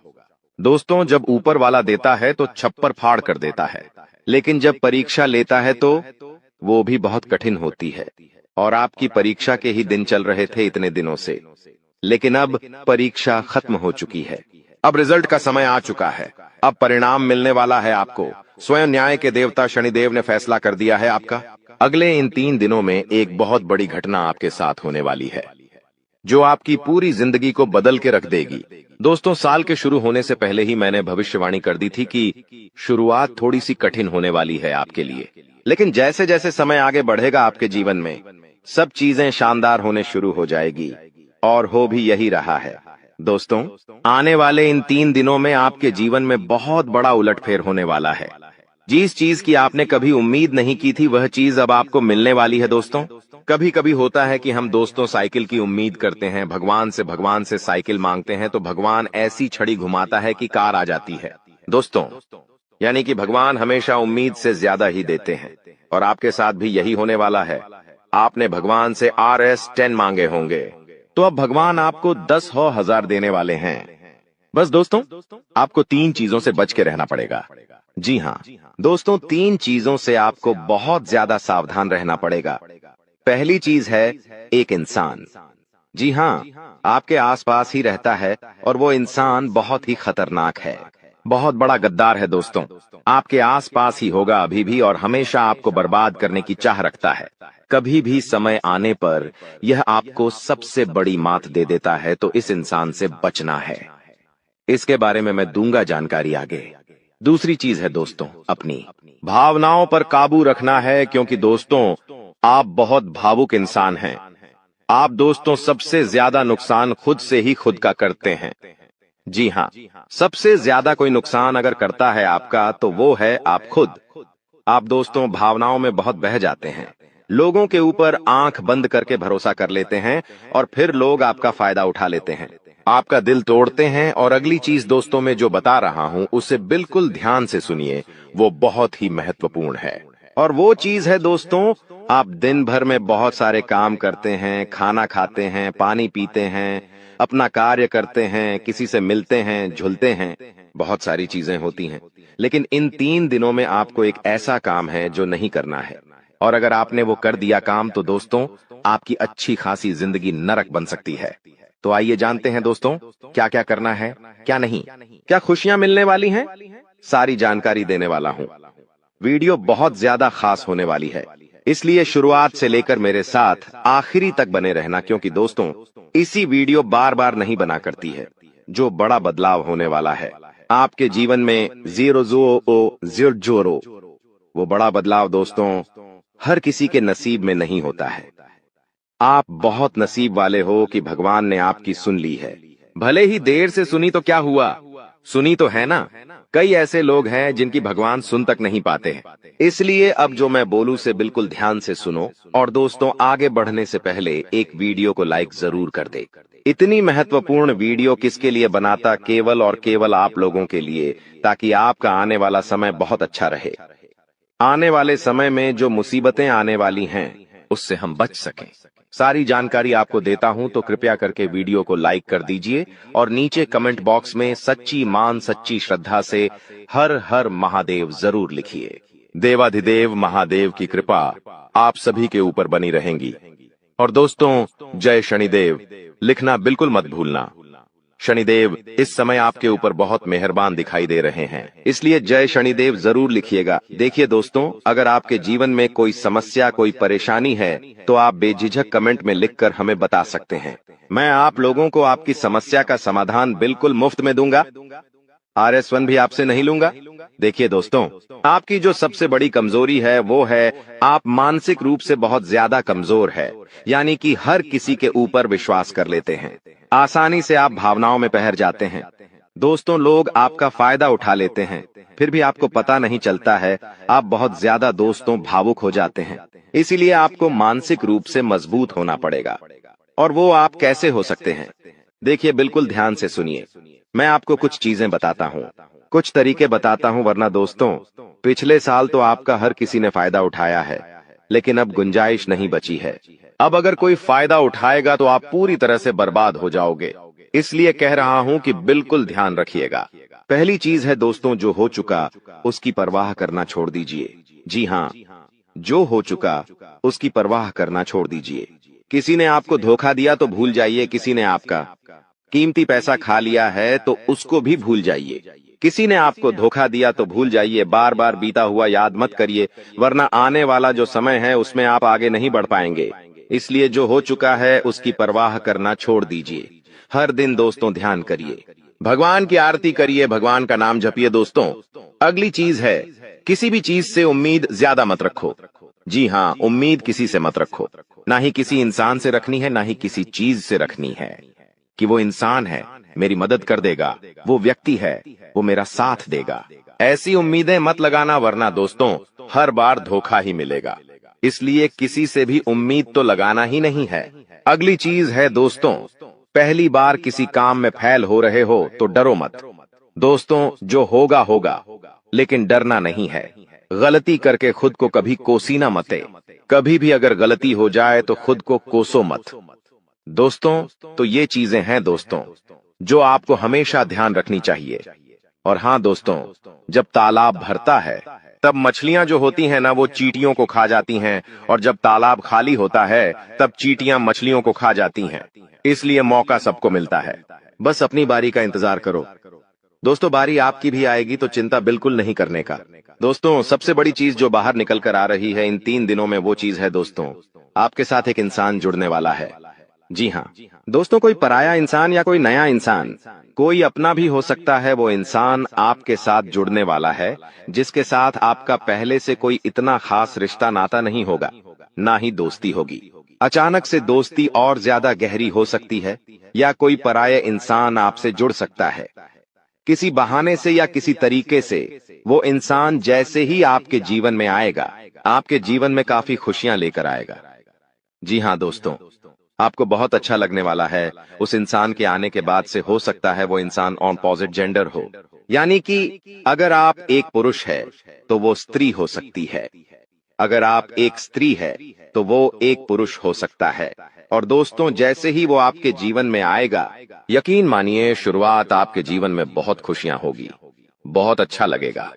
दोस्तों, जब ऊपर वाला देता है तो छप्पर फाड़ कर देता है, लेकिन जब परीक्षा लेता है तो वो भी बहुत कठिन होती है। और आपकी परीक्षा के ही दिन चल रहे थे इतने दिनों से, लेकिन अब परीक्षा खत्म हो चुकी है। अब रिजल्ट का समय आ चुका है। अब परिणाम मिलने वाला है आपको। स्वयं न्याय के देवता शनिदेव ने फैसला कर दिया है आपका। अगले इन 3 दिनों में एक बहुत बड़ी घटना आपके साथ होने वाली है जो आपकी पूरी जिंदगी को बदल के रख देगी। दोस्तों, साल के शुरू होने से पहले ही मैंने भविष्यवाणी कर दी थी कि शुरुआत थोड़ी सी कठिन होने वाली है आपके लिए, लेकिन जैसे जैसे समय आगे बढ़ेगा आपके जीवन में सब चीजें शानदार होने शुरू हो जाएगी, और हो भी यही रहा है। दोस्तों, आने वाले इन 3 दिनों में आपके जीवन में बहुत बड़ा उलटफेर होने वाला है। जिस चीज की आपने कभी उम्मीद नहीं की थी वह चीज अब आपको मिलने वाली है दोस्तों। कभी कभी होता है कि हम दोस्तों साइकिल की उम्मीद करते हैं, भगवान से साइकिल मांगते हैं तो भगवान ऐसी छड़ी घुमाता है कि कार आ जाती है दोस्तों। यानी कि भगवान हमेशा उम्मीद से ज्यादा ही देते हैं और आपके साथ भी यही होने वाला है। आपने भगवान से RS10 मांगे होंगे तो अब भगवान आपको 10,000 देने वाले हैं। बस दोस्तों आपको 3 चीजों से बच के रहना पड़ेगा। जी हाँ दोस्तों, 3 चीजों से आपको बहुत ज्यादा सावधान रहना पड़ेगा। पहली चीज है एक इंसान। जी हाँ, आपके आसपास ही रहता है और वो इंसान बहुत ही खतरनाक है, बहुत बड़ा गद्दार है दोस्तों। आपके आसपास ही होगा अभी भी और हमेशा आपको बर्बाद करने की चाह रखता है। कभी भी समय आने पर यह आपको सबसे बड़ी मात दे देता है, तो इस इंसान से बचना है। इसके बारे में मैं दूंगा जानकारी आगे। दूसरी चीज है दोस्तों अपनी भावनाओं पर काबू रखना है, क्योंकि दोस्तों आप बहुत भावुक इंसान हैं। आप दोस्तों सबसे ज्यादा नुकसान खुद से ही खुद का करते हैं। जी हाँ, सबसे ज्यादा कोई नुकसान अगर करता है आपका तो वो है आप खुद। आप दोस्तों भावनाओं में बहुत बह जाते हैं, लोगों के ऊपर आंख बंद करके भरोसा कर लेते हैं और फिर लोग आपका फायदा उठा लेते हैं, आपका दिल तोड़ते हैं। और अगली चीज दोस्तों मैं जो बता रहा हूं उसे बिल्कुल ध्यान से सुनिए, वो बहुत ही महत्वपूर्ण है। और वो चीज है दोस्तों, आप दिन भर में बहुत सारे काम करते हैं, खाना खाते हैं, पानी पीते हैं, अपना कार्य करते हैं, किसी से मिलते हैं, झुलते हैं, बहुत सारी चीजें होती हैं, लेकिन इन 3 दिनों में आपको एक ऐसा काम है जो नहीं करना है। और अगर आपने वो कर दिया काम तो दोस्तों आपकी अच्छी खासी जिंदगी नरक बन सकती है। तो आइए जानते हैं दोस्तों क्या क्या करना है, क्या नहीं, क्या खुशियां मिलने वाली हैं, सारी जानकारी देने वाला हूं। वीडियो बहुत ज्यादा खास होने वाली है, इसलिए शुरुआत से लेकर मेरे साथ आखिरी तक बने रहना, क्योंकि दोस्तों इसी वीडियो बार बार नहीं बना करती है। जो बड़ा बदलाव होने वाला है आपके जीवन में, 0 वो बड़ा बदलाव दोस्तों हर किसी के नसीब में नहीं होता है। आप बहुत नसीब वाले हो कि भगवान ने आपकी सुन ली है। भले ही देर से सुनी तो क्या हुआ, सुनी तो है ना। कई ऐसे लोग हैं जिनकी भगवान सुन तक नहीं पाते हैं। इसलिए अब जो मैं बोलूं से बिल्कुल ध्यान से सुनो। और दोस्तों आगे बढ़ने से पहले एक वीडियो को लाइक जरूर कर दे। इतनी महत्वपूर्ण वीडियो किसके लिए बनाता, केवल और केवल आप लोगों के लिए, ताकि आपका आने वाला समय बहुत अच्छा रहे। आने वाले समय में जो मुसीबतें आने वाली हैं उससे हम बच सकें। सारी जानकारी आपको देता हूं, तो कृपया करके वीडियो को लाइक कर दीजिए और नीचे कमेंट बॉक्स में सच्ची मान सच्ची श्रद्धा से हर हर महादेव जरूर लिखिए। देवाधिदेव महादेव की कृपा आप सभी के ऊपर बनी रहेंगी। और दोस्तों जय शनिदेव लिखना बिल्कुल मत भूलना। शनिदेव इस समय आपके ऊपर बहुत मेहरबान दिखाई दे रहे हैं, इसलिए जय शनिदेव जरूर लिखिएगा। देखिए दोस्तों, अगर आपके जीवन में कोई समस्या, कोई परेशानी है तो आप बेझिझक कमेंट में लिखकर हमें बता सकते हैं। मैं आप लोगों को आपकी समस्या का समाधान बिल्कुल मुफ्त में दूंगा। RS1 भी आपसे नहीं लूंगा। देखिए दोस्तों, आपकी जो सबसे बड़ी कमजोरी है वो है आप मानसिक रूप से बहुत ज्यादा कमजोर है, यानी कि हर किसी के ऊपर विश्वास कर लेते हैं, आसानी से आप भावनाओं में बहर जाते हैं। दोस्तों लोग आपका फायदा उठा लेते हैं, फिर भी आपको पता नहीं चलता है। आप बहुत ज्यादा दोस्तों भावुक हो जाते हैं, इसीलिए आपको मानसिक रूप से मजबूत होना पड़ेगा। और वो आप कैसे हो सकते हैं, देखिए बिल्कुल ध्यान से सुनिए। मैं आपको कुछ चीजें बताता हूँ, कुछ तरीके बताता हूँ, वरना दोस्तों पिछले साल तो आपका हर किसी ने फायदा उठाया है, लेकिन अब गुंजाइश नहीं बची है। अब अगर कोई फायदा उठाएगा तो आप पूरी तरह से बर्बाद हो जाओगे। इसलिए कह रहा हूं कि बिल्कुल ध्यान रखिएगा। पहली चीज है दोस्तों, जो हो चुका उसकी परवाह करना छोड़ दीजिए। जी हाँ, जो हो चुका उसकी परवाह करना छोड़ दीजिए। किसी ने आपको धोखा दिया तो भूल जाइए, किसी ने आपका कीमती पैसा खा लिया है तो उसको भी भूल जाइए। किसी ने आपको धोखा दिया तो भूल जाइए, बार बार बीता हुआ याद मत करिए, वरना आने वाला जो समय है उसमें आप आगे नहीं बढ़ पाएंगे। इसलिए जो हो चुका है उसकी परवाह करना छोड़ दीजिए। हर दिन दोस्तों ध्यान करिए, भगवान की आरती करिए, भगवान का नाम जपिए। दोस्तों अगली चीज है, किसी भी चीज से उम्मीद ज्यादा मत रखो। जी हाँ, उम्मीद किसी से मत रखो, ना ही किसी इंसान से रखनी है, ना ही किसी चीज से रखनी है कि वो इंसान है मेरी मदद कर देगा, वो व्यक्ति है, वो मेरा साथ देगा। ऐसी उम्मीदें मत लगाना, वरना दोस्तों हर बार धोखा ही मिलेगा। इसलिए किसी से भी उम्मीद तो लगाना ही नहीं है। अगली चीज है दोस्तों, पहली बार किसी काम में फेल हो रहे हो तो डरो मत। दोस्तों जो होगा होगा, लेकिन डरना नहीं है। गलती करके खुद को कभी कोसी ना मते। कभी भी अगर गलती हो जाए तो खुद को कोसो मत। दोस्तों तो ये चीजें हैं दोस्तों जो आपको हमेशा ध्यान रखनी चाहिए। और हाँ दोस्तों, जब तालाब भरता है तब मछलियां जो होती हैं ना, वो चींटियों को खा जाती हैं, और जब तालाब खाली होता है तब चींटियां मछलियों को खा जाती हैं। इसलिए मौका सबको मिलता है, बस अपनी बारी का इंतजार करो। दोस्तों बारी आपकी भी आएगी, तो चिंता बिल्कुल नहीं करने का। दोस्तों सबसे बड़ी चीज जो बाहर निकल कर आ रही है इन 3 दिनों में, वो चीज है दोस्तों, आपके साथ एक इंसान जुड़ने वाला है। जी हाँ दोस्तों, कोई पराया इंसान या कोई नया इंसान, कोई अपना भी हो सकता है। वो इंसान आपके साथ जुड़ने वाला है जिसके साथ आपका पहले से कोई इतना खास रिश्ता नाता नहीं होगा, ना ही दोस्ती होगी। अचानक से दोस्ती और ज्यादा गहरी हो सकती है, या कोई पराया इंसान आपसे जुड़ सकता है किसी बहाने से या किसी तरीके से। वो इंसान जैसे ही आपके जीवन में आएगा, आपके जीवन में काफी खुशियां लेकर आएगा। जी हाँ दोस्तों, आपको बहुत अच्छा लगने वाला है। उस इंसान के आने के बाद से हो सकता है वो इंसान ऑपोजिट जेंडर हो, यानी कि अगर आप एक पुरुष है तो वो स्त्री हो सकती है, अगर आप एक स्त्री है तो वो एक पुरुष हो सकता है। और दोस्तों जैसे ही वो आपके जीवन में आएगा, यकीन मानिए शुरुआत आपके जीवन में बहुत खुशियां होगी, बहुत अच्छा लगेगा।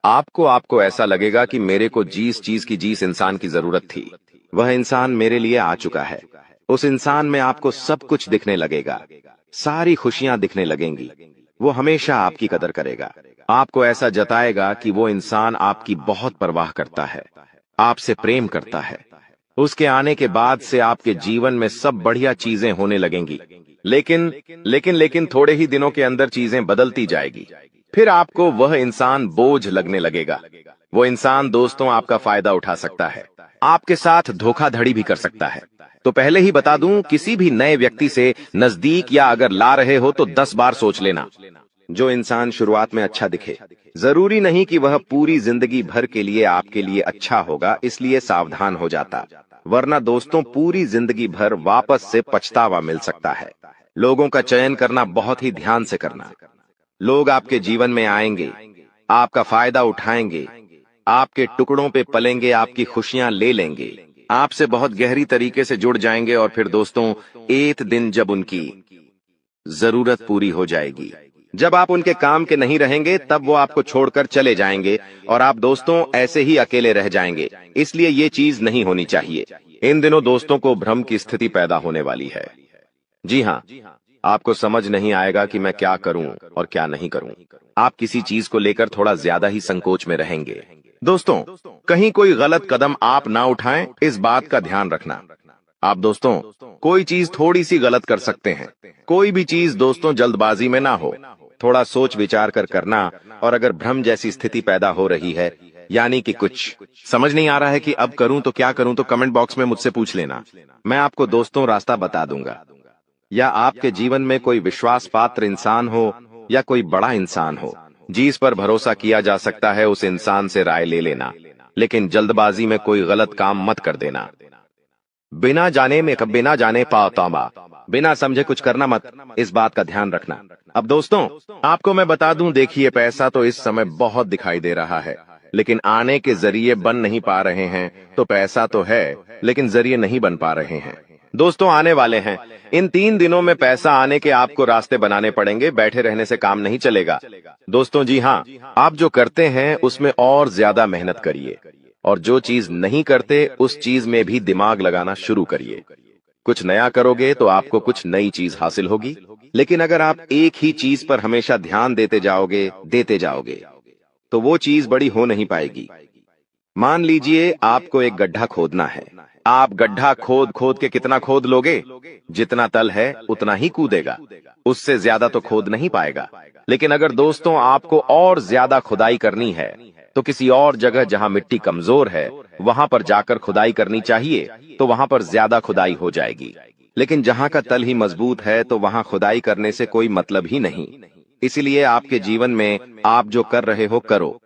आपको ऐसा लगेगा कि मेरे को जिस चीज की जिस इंसान की जरूरत थी, वह इंसान मेरे लिए आ चुका है। उस इंसान में आपको सब कुछ दिखने लगेगा, सारी खुशियां दिखने लगेंगी। वो हमेशा आपकी कदर करेगा, आपको ऐसा जताएगा कि वो इंसान आपकी बहुत परवाह करता है, आपसे प्रेम करता है। उसके आने के बाद से आपके जीवन में सब बढ़िया चीजें होने लगेंगी। लेकिन थोड़े ही दिनों के अंदर चीजें बदलती जाएगी। फिर आपको वह इंसान बोझ लगने लगेगा। वो इंसान दोस्तों आपका फायदा उठा सकता है, आपके साथ धोखाधड़ी भी कर सकता है। तो पहले ही बता दूं, किसी भी नए व्यक्ति से नजदीक या अगर ला रहे हो तो 10 बार सोच लेना। जो इंसान शुरुआत में अच्छा दिखे, जरूरी नहीं कि वह पूरी जिंदगी भर के लिए आपके लिए अच्छा होगा, इसलिए सावधान हो जाता, वरना दोस्तों पूरी जिंदगी भर वापस से पछतावा मिल सकता है। लोगों का चयन करना बहुत ही ध्यान से करना। लोग आपके जीवन में आएंगे, आपका फायदा उठाएंगे, आपके टुकड़ों पे पलेंगे, आपकी खुशियां ले लेंगे, आपसे बहुत गहरी तरीके से जुड़ जाएंगे। और फिर दोस्तों एक दिन जब उनकी जरूरत पूरी हो जाएगी, जब आप उनके काम के नहीं रहेंगे, तब वो आपको छोड़कर चले जाएंगे और आप दोस्तों ऐसे ही अकेले रह जाएंगे। इसलिए ये चीज नहीं होनी चाहिए। इन दिनों दोस्तों को भ्रम की स्थिति पैदा होने वाली है। जी हाँ, आपको समझ नहीं आएगा कि मैं क्या करूं और क्या नहीं करूं। आप किसी चीज को लेकर थोड़ा ज्यादा ही संकोच में रहेंगे। दोस्तों कहीं कोई गलत कदम आप ना उठाएं, इस बात का ध्यान रखना। आप दोस्तों कोई चीज थोड़ी सी गलत कर सकते हैं। कोई भी चीज दोस्तों जल्दबाजी में ना हो, थोड़ा सोच विचार कर करना। और अगर भ्रम जैसी स्थिति पैदा हो रही है, यानी कि कुछ समझ नहीं आ रहा है कि अब करूं तो क्या करूं, तो कमेंट बॉक्स में मुझसे पूछ लेना, मैं आपको दोस्तों रास्ता बता दूंगा। या आपके जीवन में कोई विश्वास पात्र इंसान हो या कोई बड़ा इंसान हो जिस पर भरोसा किया जा सकता है, उस इंसान से राय ले लेना, लेकिन जल्दबाजी में कोई गलत काम मत कर देना। बिना जाने पातामा, बिना समझे कुछ करना मत, इस बात का ध्यान रखना। अब दोस्तों आपको मैं बता दूं, देखिए पैसा तो इस समय बहुत दिखाई दे रहा है, लेकिन आने के जरिए बन नहीं पा रहे हैं। तो पैसा तो है लेकिन जरिए नहीं बन पा रहे हैं। दोस्तों आने वाले हैं, इन 3 दिनों में पैसा आने के आपको रास्ते बनाने पड़ेंगे, बैठे रहने से काम नहीं चलेगा। दोस्तों जी हाँ, आप जो करते हैं उसमें और ज्यादा मेहनत करिए, और जो चीज नहीं करते उस चीज में भी दिमाग लगाना शुरू करिए। कुछ नया करोगे तो आपको कुछ नई चीज हासिल होगी, लेकिन अगर आप एक ही चीज पर हमेशा ध्यान देते जाओगे तो वो चीज बड़ी हो नहीं पाएगी। मान लीजिए आपको एक गड्ढा खोदना है, आप गड्ढा खोद के कितना खोद लोगे, जितना तल है उतना ही कूदेगा, उससे ज्यादा तो खोद नहीं पाएगा। लेकिन अगर दोस्तों आपको और ज्यादा खुदाई करनी है तो किसी और जगह जहां मिट्टी कमजोर है वहां पर जाकर खुदाई करनी चाहिए, तो वहां पर ज्यादा खुदाई हो जाएगी। लेकिन जहां का तल ही मजबूत है तो वहां खुदाई करने से कोई मतलब ही नहीं। इसीलिए आपके जीवन में आप जो कर रहे हो करो,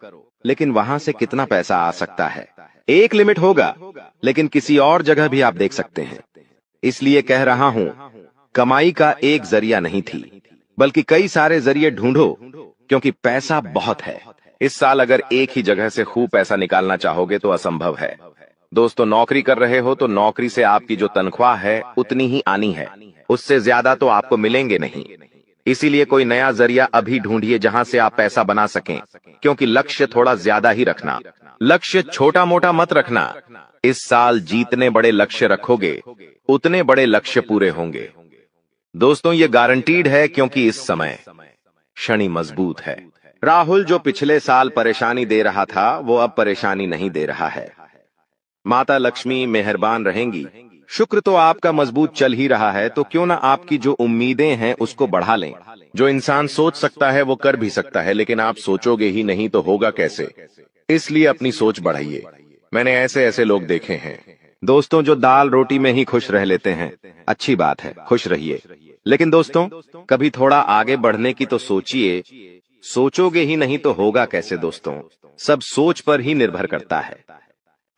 लेकिन वहां से कितना पैसा आ सकता है, एक लिमिट होगा, लेकिन किसी और जगह भी आप देख सकते हैं। इसलिए कह रहा हूं, कमाई का एक जरिया नहीं थी, बल्कि कई सारे जरिए ढूंढो, क्योंकि पैसा बहुत है। इस साल अगर एक ही जगह से खूब पैसा निकालना चाहोगे तो असंभव है। दोस्तों, नौकरी कर रहे हो तो नौकरी से आपकी जो तनख्वाह है उतनी ही आनी है, उससे ज्यादा तो आपको मिलेंगे नहीं। इसीलिए कोई नया जरिया अभी ढूंढिए जहां से आप पैसा बना सकें, क्योंकि लक्ष्य थोड़ा ज्यादा ही रखना, लक्ष्य छोटा मोटा मत रखना। इस साल जितने बड़े लक्ष्य रखोगे उतने बड़े लक्ष्य पूरे होंगे। दोस्तों, ये गारंटीड है, क्योंकि इस समय शनि मजबूत है। राहुल जो पिछले साल परेशानी दे रहा था वो अब परेशानी नहीं दे रहा है। माता लक्ष्मी मेहरबान रहेंगी। शुक्र तो आपका मजबूत चल ही रहा है, तो क्यों ना आपकी जो उम्मीदें हैं उसको बढ़ा लें। जो इंसान सोच सकता है वो कर भी सकता है, लेकिन आप सोचोगे ही नहीं तो होगा कैसे। इसलिए अपनी सोच बढ़ाइए। मैंने ऐसे ऐसे लोग देखे हैं दोस्तों जो दाल रोटी में ही खुश रह लेते हैं। अच्छी बात है, खुश रहिए, लेकिन दोस्तों कभी थोड़ा आगे बढ़ने की तो सोचिए। सोचोगे ही नहीं तो होगा कैसे। दोस्तों, सब सोच पर ही निर्भर करता है।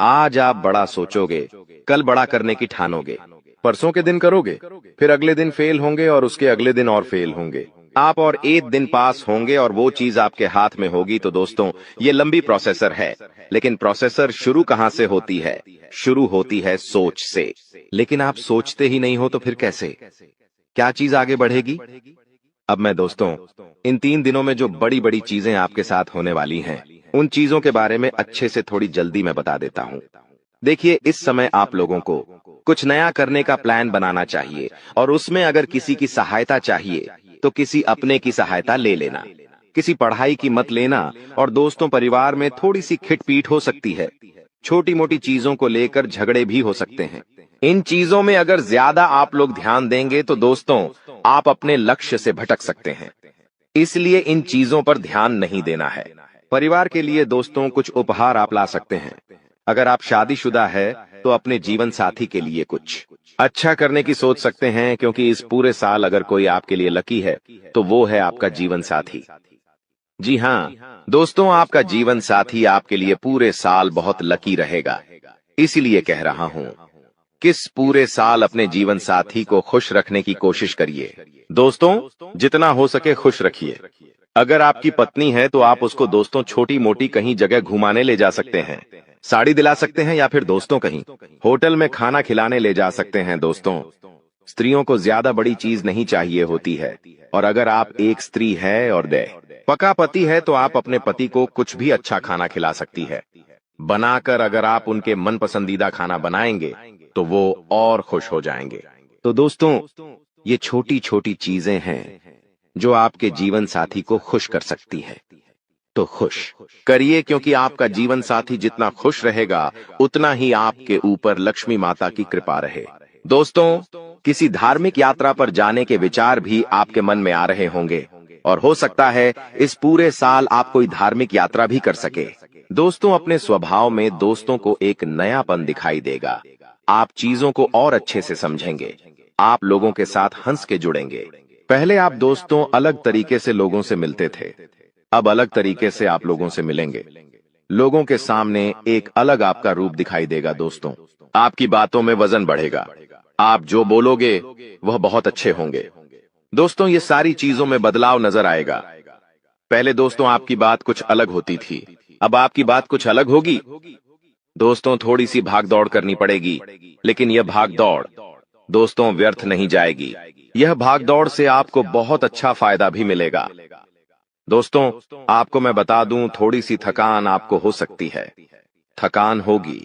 आज आप बड़ा सोचोगे, कल बड़ा करने की ठानोगे। परसों के दिन करोगे, फिर अगले दिन फेल होंगे और उसके अगले दिन और फेल होंगे। आप और एक दिन पास होंगे और वो चीज आपके हाथ में होगी। तो दोस्तों, ये लंबी प्रोसेसर है, लेकिन प्रोसेसर शुरू कहां से होती है? शुरू होती है सोच से। लेकिन आप सोचते ही नहीं हो तो फिर कैसे, क्या चीज आगे बढ़ेगी? अब मैं दोस्तों इन 3 दिनों में जो बड़ी बड़ी चीजें आपके साथ होने वाली हैं, उन चीजों के बारे में अच्छे से थोड़ी जल्दी मैं बता देता हूं। देखिए, इस समय आप लोगों को कुछ नया करने का प्लान बनाना चाहिए, और उसमें अगर किसी की सहायता चाहिए तो किसी अपने की सहायता ले लेना। किसी पढ़ाई की मत लेना। और दोस्तों, परिवार में थोड़ी सी खिटपीट हो सकती है। छोटी मोटी चीजों को लेकर झगड़े भी हो सकते हैं। इन चीजों में अगर ज्यादा आप लोग ध्यान देंगे तो दोस्तों आप अपने लक्ष्य से भटक सकते हैं। इसलिए इन चीजों पर ध्यान नहीं देना है। परिवार के लिए दोस्तों कुछ उपहार आप ला सकते हैं। अगर आप शादीशुदा है तो अपने जीवन साथी के लिए कुछ अच्छा करने की सोच सकते हैं, क्योंकि इस पूरे साल अगर कोई आपके लिए लकी है तो वो है आपका जीवन साथी। जी हाँ दोस्तों, आपका जीवन साथी आपके लिए पूरे साल बहुत लकी रहेगा। इसीलिए कह रहा हूं, किस पूरे साल अपने जीवन साथी को खुश रखने की कोशिश करिए। दोस्तों, जितना हो सके खुश रखिए। अगर आपकी पत्नी है तो आप उसको दोस्तों छोटी मोटी कहीं जगह घुमाने ले जा सकते हैं, साड़ी दिला सकते हैं, या फिर दोस्तों कहीं होटल में खाना खिलाने ले जा सकते हैं। दोस्तों, स्त्रियों को ज्यादा बड़ी चीज नहीं चाहिए होती है, और अगर आप एक स्त्री है और पका पति है तो आप अपने पति को कुछ भी अच्छा खाना खिला सकती है। बनाकर अगर आप उनके मन पसंदीदा खाना बनाएंगे तो वो और खुश हो जाएंगे। तो दोस्तों, ये छोटी छोटी चीजें हैं जो आपके जीवन साथी को खुश कर सकती है। तो खुश करिए, क्योंकि आपका जीवन साथी जितना खुश रहेगा उतना ही आपके ऊपर लक्ष्मी माता की कृपा रहे। दोस्तों, किसी धार्मिक यात्रा पर जाने के विचार भी आपके मन में आ रहे होंगे, और हो सकता है इस पूरे साल आप कोई धार्मिक यात्रा भी कर सके। दोस्तों, अपने स्वभाव में दोस्तों को एक नयापन दिखाई देगा। आप चीजों को और अच्छे से समझेंगे। आप लोगों के साथ हंस के जुड़ेंगे। पहले आप दोस्तों अलग तरीके से लोगों से मिलते थे, अब अलग तरीके से आप लोगों से मिलेंगे। लोगों के सामने एक अलग आपका रूप दिखाई देगा। दोस्तों, आपकी बातों में वजन बढ़ेगा। आप जो बोलोगे वह बहुत अच्छे होंगे। दोस्तों, ये सारी चीजों में बदलाव नजर आएगा। पहले दोस्तों आपकी बात कुछ अलग होती थी, अब आपकी बात कुछ अलग होगी। दोस्तों, थोड़ी सी भाग दौड़ करनी पड़ेगी, लेकिन यह भाग दौड़ दोस्तों व्यर्थ नहीं जाएगी। यह भाग दौड़ से आपको बहुत अच्छा फायदा भी मिलेगा। दोस्तों, आपको मैं बता दूं, थोड़ी सी थकान आपको हो सकती है। थकान होगी।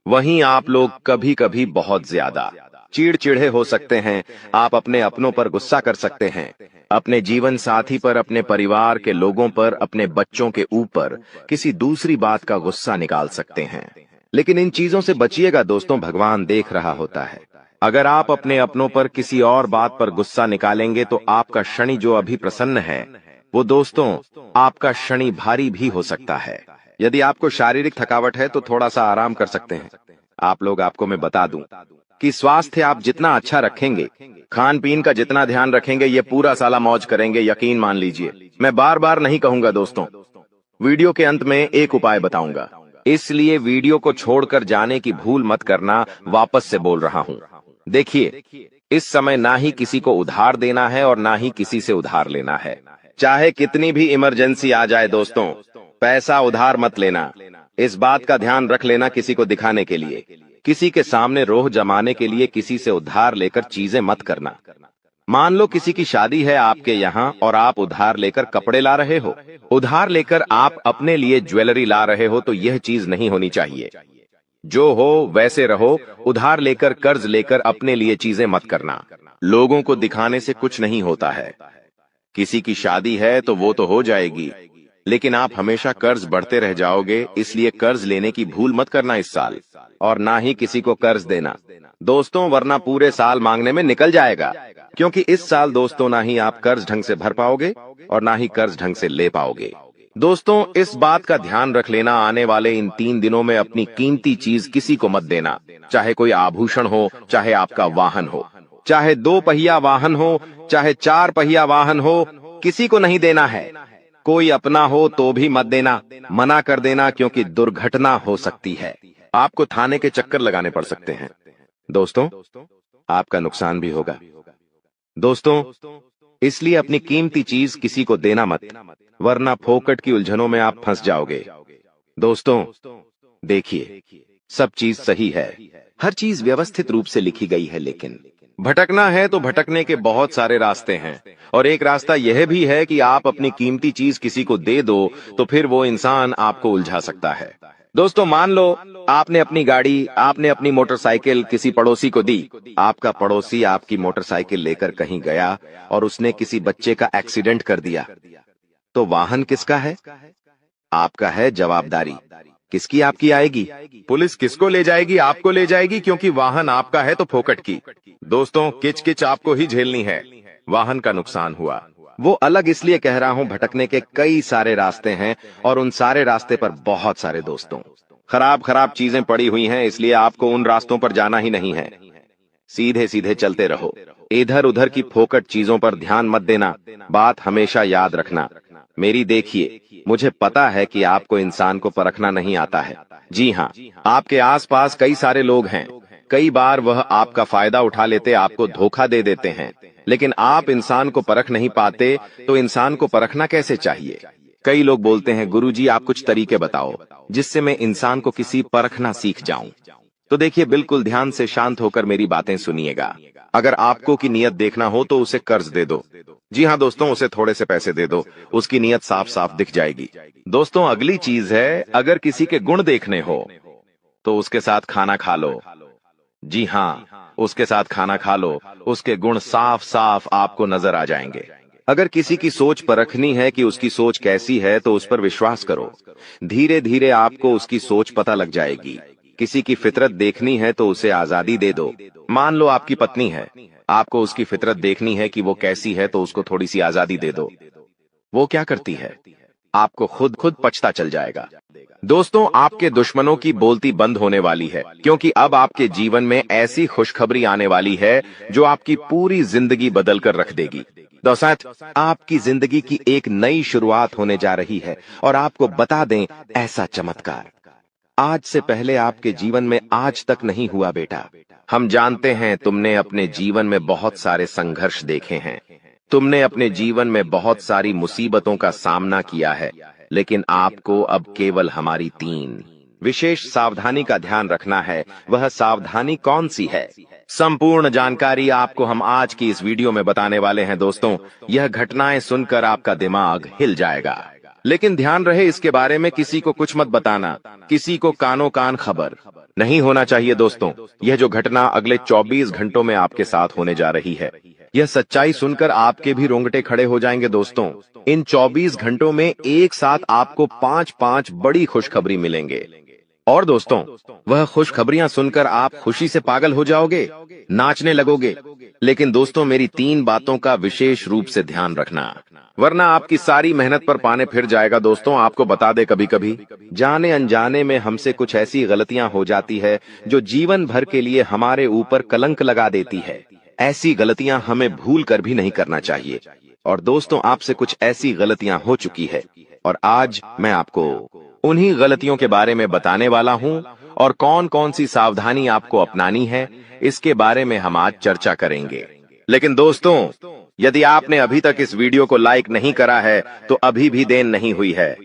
वहीं आप लोग कभी कभी बहुत ज्यादा चिड़चिड़े हो सकते हैं। आप अपने अपनों पर गुस्सा कर सकते हैं, अपने जीवन साथी पर, अपने परिवार के लोगों पर, अपने बच्चों के ऊपर किसी दूसरी बात का गुस्सा निकाल सकते हैं। लेकिन इन चीजों से बचिएगा दोस्तों, भगवान देख रहा होता है। अगर आप अपने अपनों पर किसी और बात पर गुस्सा निकालेंगे तो आपका शनि जो अभी प्रसन्न है वो दोस्तों आपका शनि भारी भी हो सकता है। यदि आपको शारीरिक थकावट है तो थोड़ा सा आराम कर सकते हैं। आप लोग, आपको मैं बता दूं, कि स्वास्थ्य आप जितना अच्छा रखेंगे, खान पीन का जितना ध्यान रखेंगे, ये पूरा साला मौज करेंगे, यकीन मान लीजिए। मैं बार बार नहीं कहूंगा दोस्तों, वीडियो के अंत में एक उपाय बताऊंगा, इसलिए वीडियो को छोड़कर जाने की भूल मत करना। वापस से बोल रहा हूं, देखिए, इस समय ना ही किसी को उधार देना है और ना ही किसी से उधार लेना है। चाहे कितनी भी इमरजेंसी आ जाए दोस्तों, पैसा उधार मत लेना। इस बात का ध्यान रख लेना, किसी को दिखाने के लिए, किसी के सामने रोह जमाने के लिए किसी से उधार लेकर चीजें मत करना। मान लो किसी की शादी है आपके यहाँ और आप उधार लेकर कपड़े ला रहे हो, उधार लेकर आप अपने लिए ज्वेलरी ला रहे हो, तो यह चीज नहीं होनी चाहिए। जो हो वैसे रहो। उधार लेकर, कर्ज लेकर अपने लिए चीजें मत करना। लोगों को दिखाने से कुछ नहीं होता है। किसी की शादी है तो वो तो हो जाएगी, लेकिन आप हमेशा कर्ज बढ़ते रह जाओगे। इसलिए कर्ज लेने की भूल मत करना इस साल, और ना ही किसी को कर्ज देना दोस्तों, वरना पूरे साल मांगने में निकल जाएगा। क्योंकि इस साल दोस्तों ना ही आप कर्ज ढंग से भर पाओगे और ना ही कर्ज ढंग से ले पाओगे। दोस्तों, इस बात का ध्यान रख लेना, आने वाले इन 3 दिनों में अपनी कीमती चीज किसी को मत देना। चाहे कोई आभूषण हो, चाहे आपका वाहन हो, चाहे 2 पहिया वाहन हो, चाहे 4 पहिया वाहन हो, किसी को नहीं देना है। कोई अपना हो तो भी मत देना, मना कर देना, क्योंकि दुर्घटना हो सकती है। आपको थाने के चक्कर लगाने पड़ सकते हैं दोस्तों, आपका नुकसान भी होगा दोस्तों। इसलिए अपनी कीमती चीज किसी को देना मत, वरना फोकट की उलझनों में आप फंस जाओगे। दोस्तों देखिए, सब चीज सही है, हर चीज व्यवस्थित रूप से लिखी गई है, लेकिन भटकना है तो भटकने के बहुत सारे रास्ते हैं। और एक रास्ता यह भी है कि आप अपनी कीमती चीज किसी को दे दो, तो फिर वो इंसान आपको उलझा सकता है। दोस्तों मान लो आपने अपनी गाड़ी, आपने अपनी मोटरसाइकिल किसी पड़ोसी को दी। आपका पड़ोसी आपकी मोटरसाइकिल लेकर कहीं गया और उसने किसी बच्चे का एक्सीडेंट कर दिया, तो वाहन किसका है? आपका है। जवाबदारी किसकी आपकी आएगी? पुलिस किसको ले जाएगी? आपको ले जाएगी, क्योंकि वाहन आपका है तो फोकट की। दोस्तों किच किच आपको ही झेलनी है। वाहन का नुकसान हुआ, वो अलग इसलिए कह रहा हूं, भटकने के कई सारे रास्ते हैं और उन सारे रास्ते पर बहुत सारे दोस्तों खराब खराब चीजें पड़ी हुई हैं, इसलिए आपको उन रास्तों पर जाना ही नहीं है। सीधे सीधे चलते रहो, इधर उधर की फोकट चीजों पर ध्यान मत देना। बात हमेशा याद रखना मेरी। देखिए, मुझे पता है कि आपको इंसान को परखना नहीं आता है। जी हाँ, आपके आसपास कई सारे लोग हैं, कई बार वह आपका फायदा उठा लेते, आपको धोखा दे देते हैं, लेकिन आप इंसान को परख नहीं पाते। तो इंसान को परखना कैसे चाहिए? कई लोग बोलते हैं, गुरुजी आप कुछ तरीके बताओ जिससे मैं इंसान को किसी परखना सीख जाऊं। तो देखिए, बिल्कुल ध्यान से शांत होकर मेरी बातें सुनिएगा। अगर आपको की नियत देखना हो तो उसे कर्ज दे दो। जी हाँ दोस्तों, उसे थोड़े से पैसे दे दो, उसकी नियत साफ साफ दिख जाएगी। दोस्तों अगली चीज है, अगर किसी के गुण देखने हो तो उसके साथ खाना खा लो। जी हाँ, उसके साथ खाना खा लो, उसके गुण साफ साफ आपको नजर आ जाएंगे। अगर किसी की सोच परखनी है कि उसकी सोच कैसी है, तो उस पर विश्वास करो, धीरे धीरे आपको उसकी सोच पता लग जाएगी। किसी की फितरत देखनी है तो उसे आजादी दे दो। मान लो आपकी पत्नी है, आपको उसकी फितरत देखनी है कि वो कैसी है, तो उसको थोड़ी सी आजादी दे दो। वो क्या करती है, आपको खुद पछता चल जाएगा। दोस्तों आपके दुश्मनों की बोलती बंद होने वाली है, क्योंकि अब आपके जीवन में ऐसी खुशखबरी आने वाली है जो आपकी पूरी जिंदगी बदल कर रख देगी। दोस्तों आपकी जिंदगी की एक नई शुरुआत होने जा रही है, और आपको बता दें, ऐसा चमत्कार आज से पहले आपके जीवन में आज तक नहीं हुआ बेटा। हम जानते हैं तुमने अपने जीवन में बहुत सारे संघर्ष देखे हैं, तुमने अपने जीवन में बहुत सारी मुसीबतों का सामना किया है, लेकिन आपको अब केवल हमारी 3 विशेष सावधानी का ध्यान रखना है। वह सावधानी कौन सी है? संपूर्ण जानकारी आपको हम आज की इस वीडियो में बताने वाले हैं। दोस्तों यह घटनाएं सुनकर आपका दिमाग हिल जाएगा, लेकिन ध्यान रहे इसके बारे में किसी को कुछ मत बताना, किसी को कानो कान खबर नहीं होना चाहिए। दोस्तों यह जो घटना अगले 24 घंटों में आपके साथ होने जा रही है, यह सच्चाई सुनकर आपके भी रोंगटे खड़े हो जाएंगे। दोस्तों इन 24 घंटों में एक साथ आपको 5 बड़ी खुशखबरी मिलेंगे, और दोस्तों वह खुशखबरियां सुनकर आप खुशी से पागल हो जाओगे, नाचने लगोगे, लेकिन दोस्तों मेरी 3 बातों का विशेष रूप से ध्यान रखना, वरना आपकी सारी मेहनत पर पानी फिर जाएगा। दोस्तों आपको बता दे, कभी कभी जाने अनजाने में हमसे कुछ ऐसी गलतियां हो जाती है जो जीवन भर के लिए हमारे ऊपर कलंक लगा देती है। ऐसी गलतियां हमें भूल कर भी नहीं करना चाहिए। और दोस्तों आपसे कुछ ऐसी गलतियां हो चुकी है और आज मैं आपको उन्हीं गलतियों के बारे में बताने वाला हूं और कौन कौन सी सावधानी आपको अपनानी है, इसके बारे में हम आज चर्चा करेंगे। लेकिन दोस्तों यदि आपने अभी तक इस वीडियो को लाइक नहीं करा है तो अभी भी देर नहीं हुई है।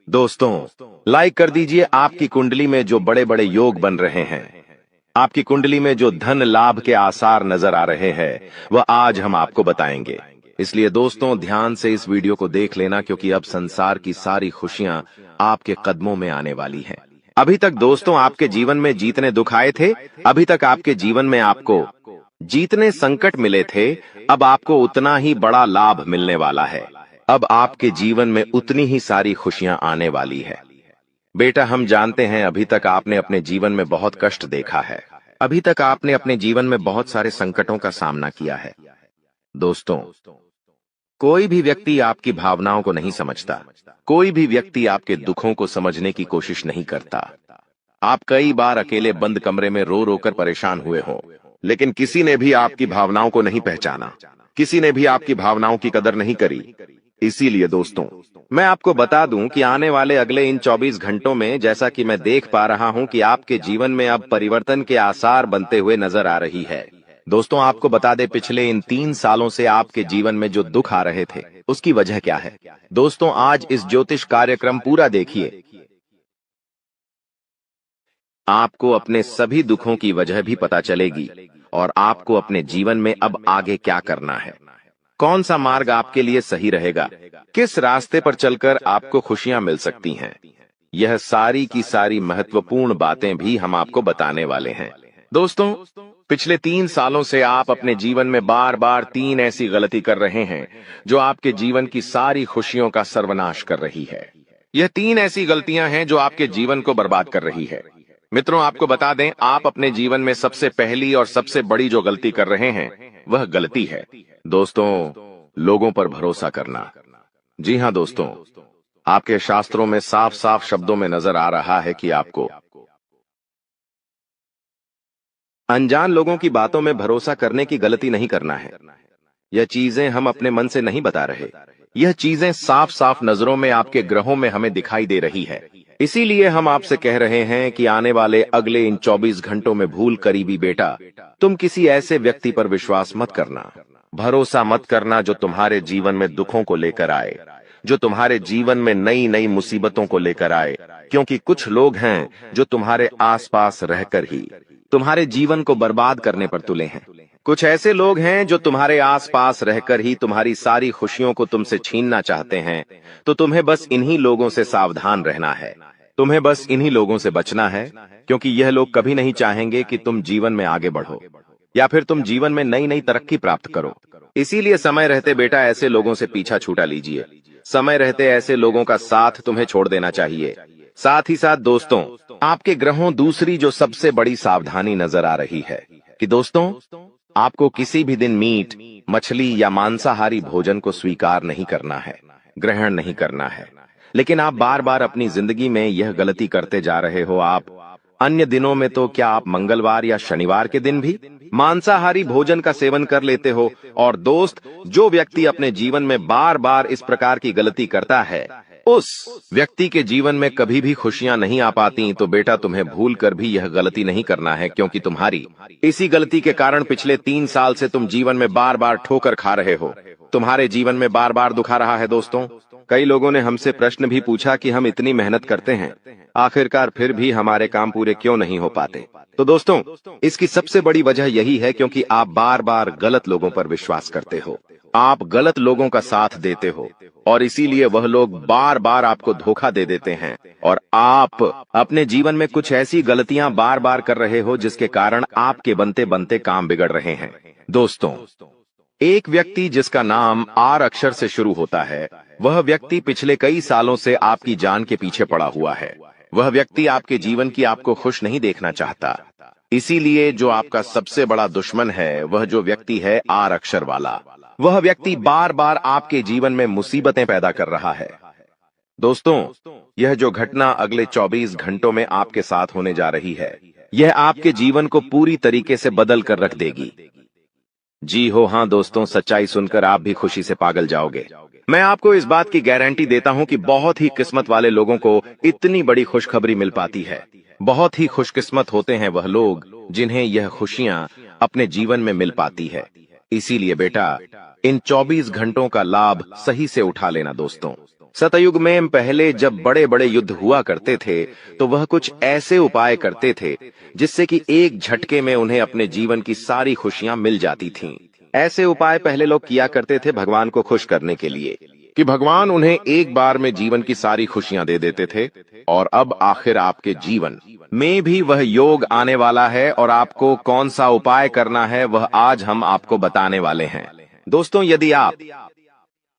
दोस्तों लाइक कर दीजिए। आपकी कुंडली में जो बड़े बड़े योग बन रहे हैं, आपकी कुंडली में जो धन लाभ के आसार नजर आ रहे हैं, वह आज हम आपको बताएंगे। इसलिए दोस्तों ध्यान से इस वीडियो को देख लेना, क्योंकि अब संसार की सारी खुशियां आपके कदमों में आने वाली हैं। अभी तक दोस्तों आपके जीवन में जितने दुख आए थे, अभी तक आपके जीवन में आपको जितने संकट मिले थे, अब आपको उतना ही बड़ा लाभ मिलने वाला है। अब आपके जीवन में उतनी ही सारी खुशियां आने वाली है। बेटा हम जानते हैं अभी तक आपने अपने जीवन में बहुत कष्ट देखा है, अभी तक आपने अपने जीवन में बहुत सारे संकटों का सामना किया है। दोस्तों कोई भी व्यक्ति आपकी भावनाओं को नहीं समझता, कोई भी व्यक्ति आपके दुखों को समझने की कोशिश नहीं करता। आप कई बार अकेले बंद कमरे में रो रो कर परेशान हुए हो, लेकिन किसी ने भी आपकी भावनाओं को नहीं पहचाना, किसी ने भी आपकी भावनाओं की कदर नहीं करी। इसीलिए दोस्तों मैं आपको बता दूं कि आने वाले अगले इन 24 घंटों में, जैसा कि मैं देख पा रहा हूं कि आपके जीवन में अब परिवर्तन के आसार बनते हुए नजर आ रही है। दोस्तों आपको बता दें, पिछले इन 3 सालों से आपके जीवन में जो दुख आ रहे थे उसकी वजह क्या है। दोस्तों आज इस ज्योतिष कार्यक्रम पूरा देखिए, आपको अपने सभी दुखों की वजह भी पता चलेगी और आपको अपने जीवन में अब आगे क्या करना है, कौन सा मार्ग आपके लिए सही रहेगा, किस रास्ते पर चलकर आपको खुशियां मिल सकती हैं। यह सारी की सारी महत्वपूर्ण बातें भी हम आपको बताने वाले हैं। दोस्तों पिछले 3 सालों से आप अपने जीवन में बार बार 3 ऐसी गलती कर रहे हैं जो आपके जीवन की सारी खुशियों का सर्वनाश कर रही है। यह 3 ऐसी गलतियां हैं जो आपके जीवन को बर्बाद कर रही है। मित्रों आपको बता दें, आप अपने जीवन में सबसे पहली और सबसे बड़ी जो गलती कर रहे हैं वह गलती है दोस्तों लोगों पर भरोसा करना। जी हां दोस्तों, आपके शास्त्रों में साफ साफ शब्दों में नजर आ रहा है कि आपको अनजान लोगों की बातों में भरोसा करने की गलती नहीं करना है। यह चीजें हम अपने मन से नहीं बता रहे, यह चीजें साफ साफ नजरों में आपके ग्रहों में हमें दिखाई दे रही है। इसीलिए हम आपसे कह रहे हैं कि आने वाले अगले इन 24 घंटों में भूल करी भी बेटा तुम किसी ऐसे व्यक्ति पर विश्वास मत करना, भरोसा मत करना जो तुम्हारे जीवन में दुखों को लेकर आए, जो तुम्हारे जीवन में नई नई मुसीबतों को लेकर आए। क्योंकि कुछ लोग हैं जो तुम्हारे आसपास रहकर ही तुम्हारे जीवन को बर्बाद करने पर तुले हैं। कुछ ऐसे लोग हैं जो तुम्हारे आसपास रहकर ही तुम्हारी सारी खुशियों को तुमसे छीनना चाहते हैं। तो तुम्हें बस इन्हीं लोगों से सावधान रहना है, तुम्हें बस इन्हीं लोगों से बचना है, क्योंकि यह लोग कभी नहीं चाहेंगे कि तुम जीवन में आगे बढ़ो या फिर तुम जीवन में नई नई तरक्की प्राप्त करो। इसीलिए समय रहते बेटा ऐसे लोगों से पीछा छूटा लीजिए, समय रहते ऐसे लोगों का साथ तुम्हें छोड़ देना चाहिए। साथ ही साथ दोस्तों आपके ग्रहों दूसरी जो सबसे बड़ी सावधानी नजर आ रही है कि दोस्तों आपको किसी भी दिन मीट, मछली या मांसाहारी भोजन को स्वीकार नहीं करना है, ग्रहण नहीं करना है। लेकिन आप बार बार अपनी जिंदगी में यह गलती करते जा रहे हो। आप अन्य दिनों में तो क्या आप मंगलवार या शनिवार के दिन भी मांसाहारी भोजन का सेवन कर लेते हो। और दोस्त जो व्यक्ति अपने जीवन में बार बार इस प्रकार की गलती करता है उस व्यक्ति के जीवन में कभी भी खुशियां नहीं आ पाती। तो बेटा तुम्हें भूल कर भी यह गलती नहीं करना है, क्योंकि तुम्हारी इसी गलती के कारण पिछले 3 साल से तुम जीवन में बार बार ठोकर खा रहे हो, तुम्हारे जीवन में बार बार दुख आ रहा है। दोस्तों कई लोगों ने हमसे प्रश्न भी पूछा कि हम इतनी मेहनत करते हैं, आखिरकार फिर भी हमारे काम पूरे क्यों नहीं हो पाते। तो दोस्तों इसकी सबसे बड़ी वजह यही है क्योंकि आप बार बार गलत लोगों पर विश्वास करते हो, आप गलत लोगों का साथ देते हो और इसीलिए वह लोग बार बार आपको धोखा दे देते हैं और आप अपने जीवन में कुछ ऐसी गलतियां बार बार कर रहे हो जिसके कारण आपके बनते बनते काम बिगड़ रहे हैं। दोस्तों एक व्यक्ति जिसका नाम आर अक्षर से शुरू होता है, वह व्यक्ति पिछले कई सालों से आपकी जान के पीछे पड़ा हुआ है। वह व्यक्ति आपके जीवन की आपको खुश नहीं देखना चाहता। इसीलिए जो आपका सबसे बड़ा दुश्मन है वह जो व्यक्ति है आर अक्षर वाला, वह व्यक्ति बार बार आपके जीवन में मुसीबतें पैदा कर रहा है। दोस्तों, यह जो घटना अगले 24 घंटों में आपके साथ होने जा रही है, यह आपके जीवन को पूरी तरीके से बदल कर रख देगी। जी हो हाँ दोस्तों, सच्चाई सुनकर आप भी खुशी से पागल जाओगे। मैं आपको इस बात की गारंटी देता हूं कि बहुत ही किस्मत वाले लोगों को इतनी बड़ी खुशखबरी मिल पाती है। बहुत ही खुशकिस्मत होते हैं वह लोग जिन्हें यह खुशियां अपने जीवन में मिल पाती है। इसीलिए बेटा, इन 24 घंटों का लाभ सही से उठा लेना दोस्तों। सतयुग में पहले जब बड़े बड़े युद्ध हुआ करते थे तो वह कुछ ऐसे उपाय करते थे जिससे कि एक झटके में उन्हें अपने जीवन की सारी खुशियां मिल जाती थीं। ऐसे उपाय पहले लोग किया करते थे भगवान को खुश करने के लिए, कि भगवान उन्हें एक बार में जीवन की सारी खुशियां दे देते थे। और अब आखिर आपके जीवन में भी वह योग आने वाला है और आपको कौन सा उपाय करना है वह आज हम आपको बताने वाले हैं। दोस्तों, यदि आप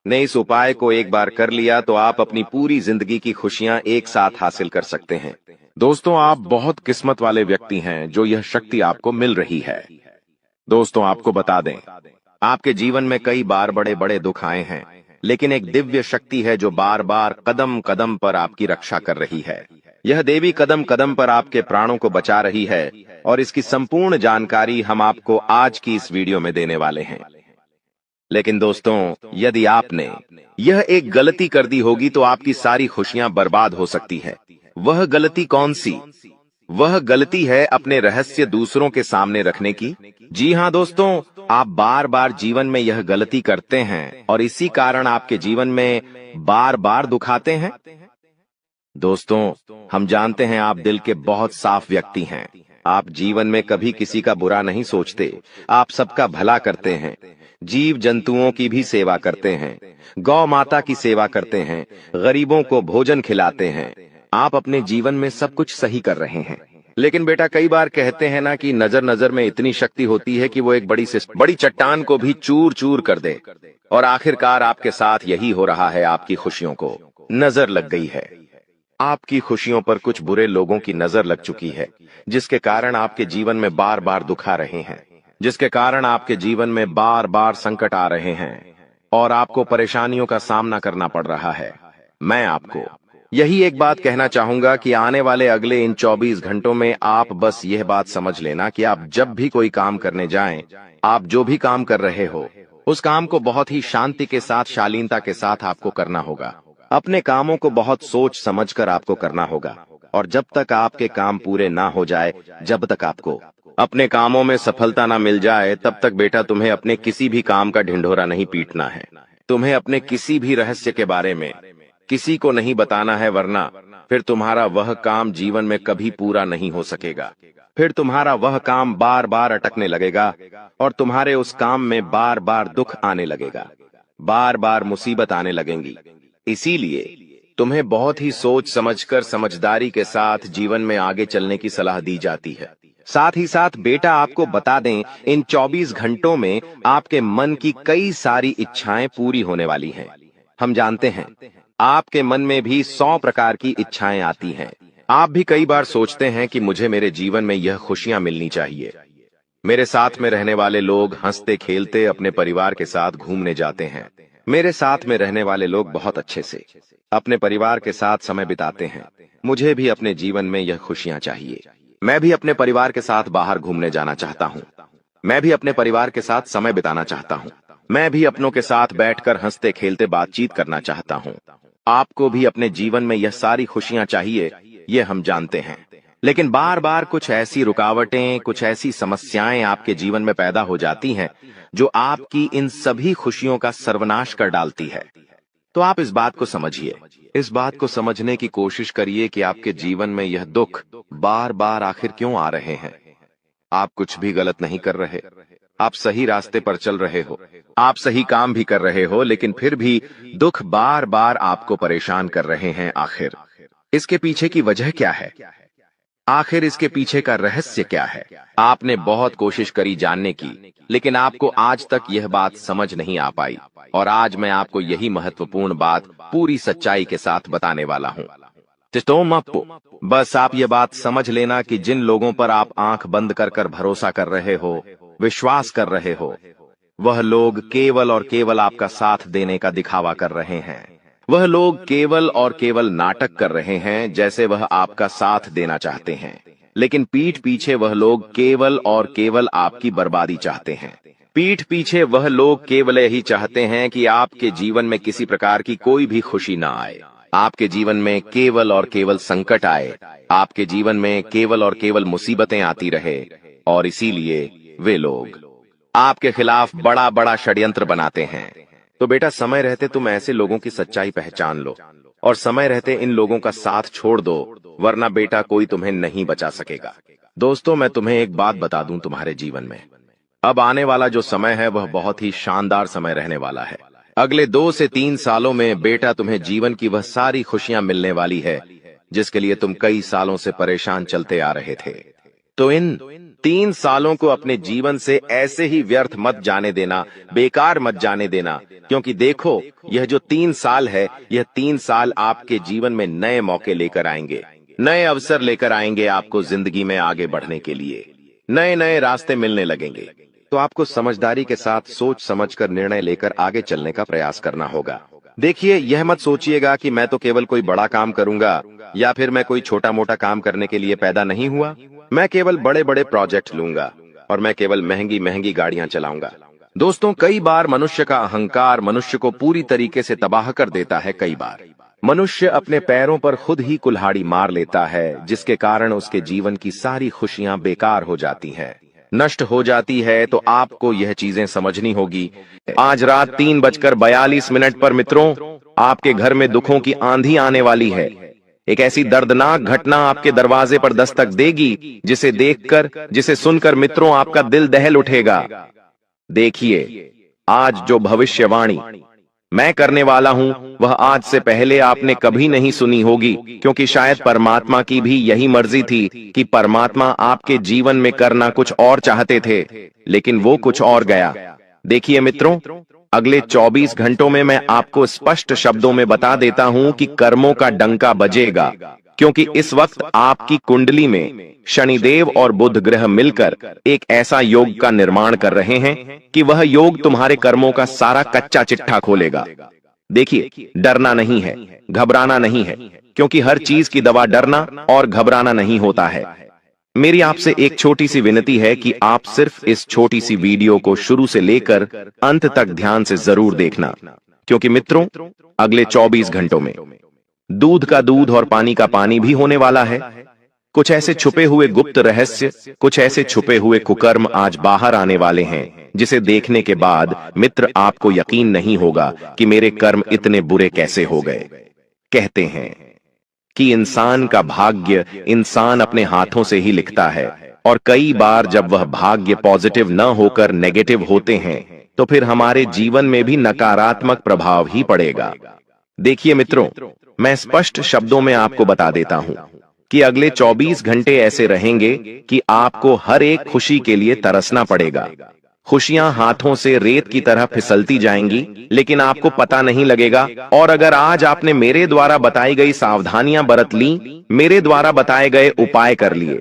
ने इस उपाय को एक बार कर लिया तो आप अपनी पूरी जिंदगी की खुशियां एक साथ हासिल कर सकते हैं। दोस्तों, आप बहुत किस्मत वाले व्यक्ति हैं जो यह शक्ति आपको मिल रही है। दोस्तों, आपको बता दें, आपके जीवन में कई बार बड़े बड़े दुख आए हैं, लेकिन एक दिव्य शक्ति है जो बार बार कदम कदम पर आपकी रक्षा कर रही है। यह देवी कदम कदम पर आपके प्राणों को बचा रही है और इसकी संपूर्ण जानकारी हम आपको आज की इस वीडियो में देने वाले हैं। लेकिन दोस्तों, यदि आपने यह एक गलती कर दी होगी तो आपकी सारी खुशियां बर्बाद हो सकती है। वह गलती कौन सी? वह गलती है अपने रहस्य दूसरों के सामने रखने की। जी हाँ दोस्तों, आप बार बार जीवन में यह गलती करते हैं और इसी कारण आपके जीवन में बार बार दुख आते हैं। दोस्तों, हम जानते हैं आप दिल के बहुत साफ व्यक्ति हैं। आप जीवन में कभी किसी का बुरा नहीं सोचते, आप सबका भला करते हैं, जीव जंतुओं की भी सेवा करते हैं, गौ माता की सेवा करते हैं, गरीबों को भोजन खिलाते हैं। आप अपने जीवन में सब कुछ सही कर रहे हैं। लेकिन बेटा, कई बार कहते हैं ना कि नजर नजर में इतनी शक्ति होती है कि वो एक बड़ी चट्टान को भी चूर चूर कर दे। और आखिरकार आपके साथ यही हो रहा है। आपकी खुशियों को नजर लग गई है। आपकी खुशियों पर कुछ बुरे लोगों की नजर लग चुकी है, जिसके कारण आपके जीवन में बार बार दुख आ रहे हैं, जिसके कारण आपके जीवन में बार बार संकट आ रहे हैं और आपको परेशानियों का सामना करना पड़ रहा है। मैं आपको यही एक बात कहना चाहूंगा कि आने वाले अगले इन 24 घंटों में आप बस यह बात समझ लेना कि आप जब भी कोई काम करने जाएं, आप जो भी काम कर रहे हो उस काम को बहुत ही शांति के साथ, शालीनता के साथ आपको करना होगा। अपने कामों को बहुत सोच समझकर आपको करना होगा और जब तक आपके काम पूरे ना हो जाए, जब तक आपको अपने कामों में सफलता ना मिल जाए, तब तक बेटा तुम्हें अपने किसी भी काम का ढिंढोरा नहीं पीटना है। तुम्हें अपने किसी भी रहस्य के बारे में किसी को नहीं बताना है, वरना फिर तुम्हारा वह काम जीवन में कभी पूरा नहीं हो सकेगा। फिर तुम्हारा वह काम बार बार अटकने लगेगा और तुम्हारे उस काम में बार बार दुख आने लगेगा, बार बार मुसीबत आने लगेंगी। इसीलिए तुम्हें बहुत ही सोच समझकर, समझदारी के साथ जीवन में आगे चलने की सलाह दी जाती है। साथ ही साथ बेटा, आपको बता दें, इन 24 घंटों में आपके मन की कई सारी इच्छाएं पूरी होने वाली हैं। हम जानते हैं आपके मन में भी 100 प्रकार की इच्छाएं आती हैं। आप भी कई बार सोचते हैं कि मुझे मेरे जीवन में यह खुशियां मिलनी चाहिए। मेरे साथ में रहने वाले लोग हंसते खेलते अपने परिवार के साथ घूमने जाते हैं। मेरे साथ में रहने वाले लोग बहुत अच्छे से अपने परिवार के साथ समय बिताते हैं। मुझे भी अपने जीवन में यह खुशियां चाहिए। मैं भी अपने परिवार के साथ बाहर घूमने जाना चाहता हूँ। मैं भी अपने परिवार के साथ समय बिताना चाहता हूँ। मैं भी अपनों के साथ बैठकर हंसते खेलते बातचीत करना चाहता हूँ। आपको भी अपने जीवन में यह सारी खुशियां चाहिए, ये हम जानते हैं। लेकिन बार बार कुछ ऐसी रुकावटें, कुछ ऐसी समस्याएं आपके जीवन में पैदा हो जाती हैं जो आपकी इन सभी खुशियों का सर्वनाश कर डालती है। तो आप इस बात को समझिए, इस बात को समझने की कोशिश करिए कि आपके जीवन में यह दुख बार बार आखिर क्यों आ रहे हैं। आप कुछ भी गलत नहीं कर रहे, आप सही रास्ते पर चल रहे हो, आप सही काम भी कर रहे हो, लेकिन फिर भी दुख बार बार आपको परेशान कर रहे हैं। आखिर इसके पीछे की वजह क्या है? आखिर इसके पीछे का रहस्य क्या है? आपने बहुत कोशिश करी जानने की, लेकिन आपको आज तक यह बात समझ नहीं आ पाई। और आज मैं आपको यही महत्वपूर्ण बात पूरी सच्चाई के साथ बताने वाला हूँ। तितोमप्पो, बस आप ये बात समझ लेना कि जिन लोगों पर आप आंख बंद कर कर भरोसा कर रहे हो, विश्वास कर रहे हो, वह लोग केवल और केवल आपका साथ देने का दिखावा कर रहे हैं। वह लोग केवल और केवल नाटक कर रहे हैं जैसे वह आपका साथ देना चाहते हैं, लेकिन पीठ पीछे वह लोग केवल और केवल आपकी बर्बादी चाहते हैं। पीठ पीछे वह लोग केवल यही चाहते हैं कि आपके जीवन में किसी प्रकार की कोई भी खुशी ना आए, आपके जीवन में केवल और केवल संकट आए, आपके जीवन में केवल और केवल मुसीबतें आती रहे, और इसीलिए वे लोग आपके खिलाफ बड़ा बड़ा षड्यंत्र बनाते हैं। तो बेटा, समय रहते तुम ऐसे लोगों की सच्चाई पहचान लो और समय रहते इन लोगों का साथ छोड़ दो, वरना बेटा कोई तुम्हें नहीं बचा सकेगा। दोस्तों, मैं तुम्हें एक बात बता दूं, तुम्हारे जीवन में अब आने वाला जो समय है वह बहुत ही शानदार समय रहने वाला है। अगले 2 से 3 सालों में बेटा तुम्हें जीवन की वह सारी खुशियां मिलने वाली है जिसके लिए तुम कई सालों से परेशान चलते आ रहे थे। तो इन 3 सालों को अपने जीवन से ऐसे ही व्यर्थ मत जाने देना, बेकार मत जाने देना, क्योंकि देखो, यह जो 3 साल है, यह 3 साल आपके जीवन में नए मौके लेकर आएंगे, नए अवसर लेकर आएंगे आपको जिंदगी में आगे बढ़ने के लिए। नए नए रास्ते मिलने लगेंगे। तो आपको समझदारी के साथ सोच समझकर निर्णय लेकर आगे चलने का प्रयास करना होगा। देखिए, यह मत सोचिएगा कि मैं तो केवल कोई बड़ा काम करूंगा या फिर मैं कोई छोटा मोटा काम करने के लिए पैदा नहीं हुआ। मैं केवल बड़े बड़े प्रोजेक्ट लूंगा और मैं केवल महंगी महंगी गाड़ियां चलाऊंगा। दोस्तों, कई बार मनुष्य का अहंकार मनुष्य को पूरी तरीके से तबाह कर देता है। कई बार मनुष्य अपने पैरों पर खुद ही कुल्हाड़ी मार लेता है, जिसके कारण उसके जीवन की सारी खुशियां बेकार हो जाती हैं, नष्ट हो जाती है। तो आपको यह चीजें समझनी होगी। आज रात 3:42 पर मित्रों, आपके घर में दुखों की आंधी आने वाली है। एक ऐसी दर्दनाक घटना आपके दरवाजे पर दस्तक देगी जिसे देखकर, जिसे सुनकर मित्रों आपका दिल दहल उठेगा। देखिए, आज जो भविष्यवाणी मैं करने वाला हूं वह आज से पहले आपने कभी नहीं सुनी होगी, क्योंकि शायद परमात्मा की भी यही मर्जी थी कि परमात्मा आपके जीवन में करना कुछ और चाहते थे, लेकिन वो कुछ और गया। देखिए मित्रों, अगले 24 घंटों में मैं आपको स्पष्ट शब्दों में बता देता हूं कि कर्मों का डंका बजेगा, क्योंकि इस वक्त आपकी कुंडली में शनिदेव और बुध ग्रह मिलकर एक ऐसा योग का निर्माण कर रहे हैं कि वह योग तुम्हारे कर्मों का सारा कच्चा चिट्ठा खोलेगा। देखिए, डरना नहीं है, घबराना नहीं है, क्योंकि हर चीज की दवा डरना और घबराना नहीं होता है। मेरी आपसे एक छोटी सी विनती है कि आप सिर्फ इस छोटी सी वीडियो को शुरू से लेकर अंत तक ध्यान से जरूर देखना, क्योंकि मित्रों, अगले 24 घंटों में दूध का दूध और पानी का पानी भी होने वाला है। कुछ ऐसे छुपे हुए गुप्त रहस्य, कुछ ऐसे छुपे हुए कुकर्म आज बाहर आने वाले हैं जिसे देखने के बाद मित्र आपको यकीन नहीं होगा कि मेरे कर्म इतने बुरे कैसे हो गए। कहते हैं कि इंसान का भाग्य इंसान अपने हाथों से ही लिखता है, और कई बार जब वह भाग्य पॉजिटिव न होकर नेगेटिव होते हैं तो फिर हमारे जीवन में भी नकारात्मक प्रभाव ही पड़ेगा। देखिए मित्रों, मैं स्पष्ट शब्दों में आपको बता देता हूं कि अगले 24 घंटे ऐसे रहेंगे कि आपको हर एक खुशी के लिए तरसना पड़ेगा। खुशियां हाथों से रेत की तरह फिसलती जाएंगी, लेकिन आपको पता नहीं लगेगा। और अगर आज आपने मेरे द्वारा बताई गई सावधानियां बरत ली, मेरे द्वारा बताए गए उपाय कर लिए,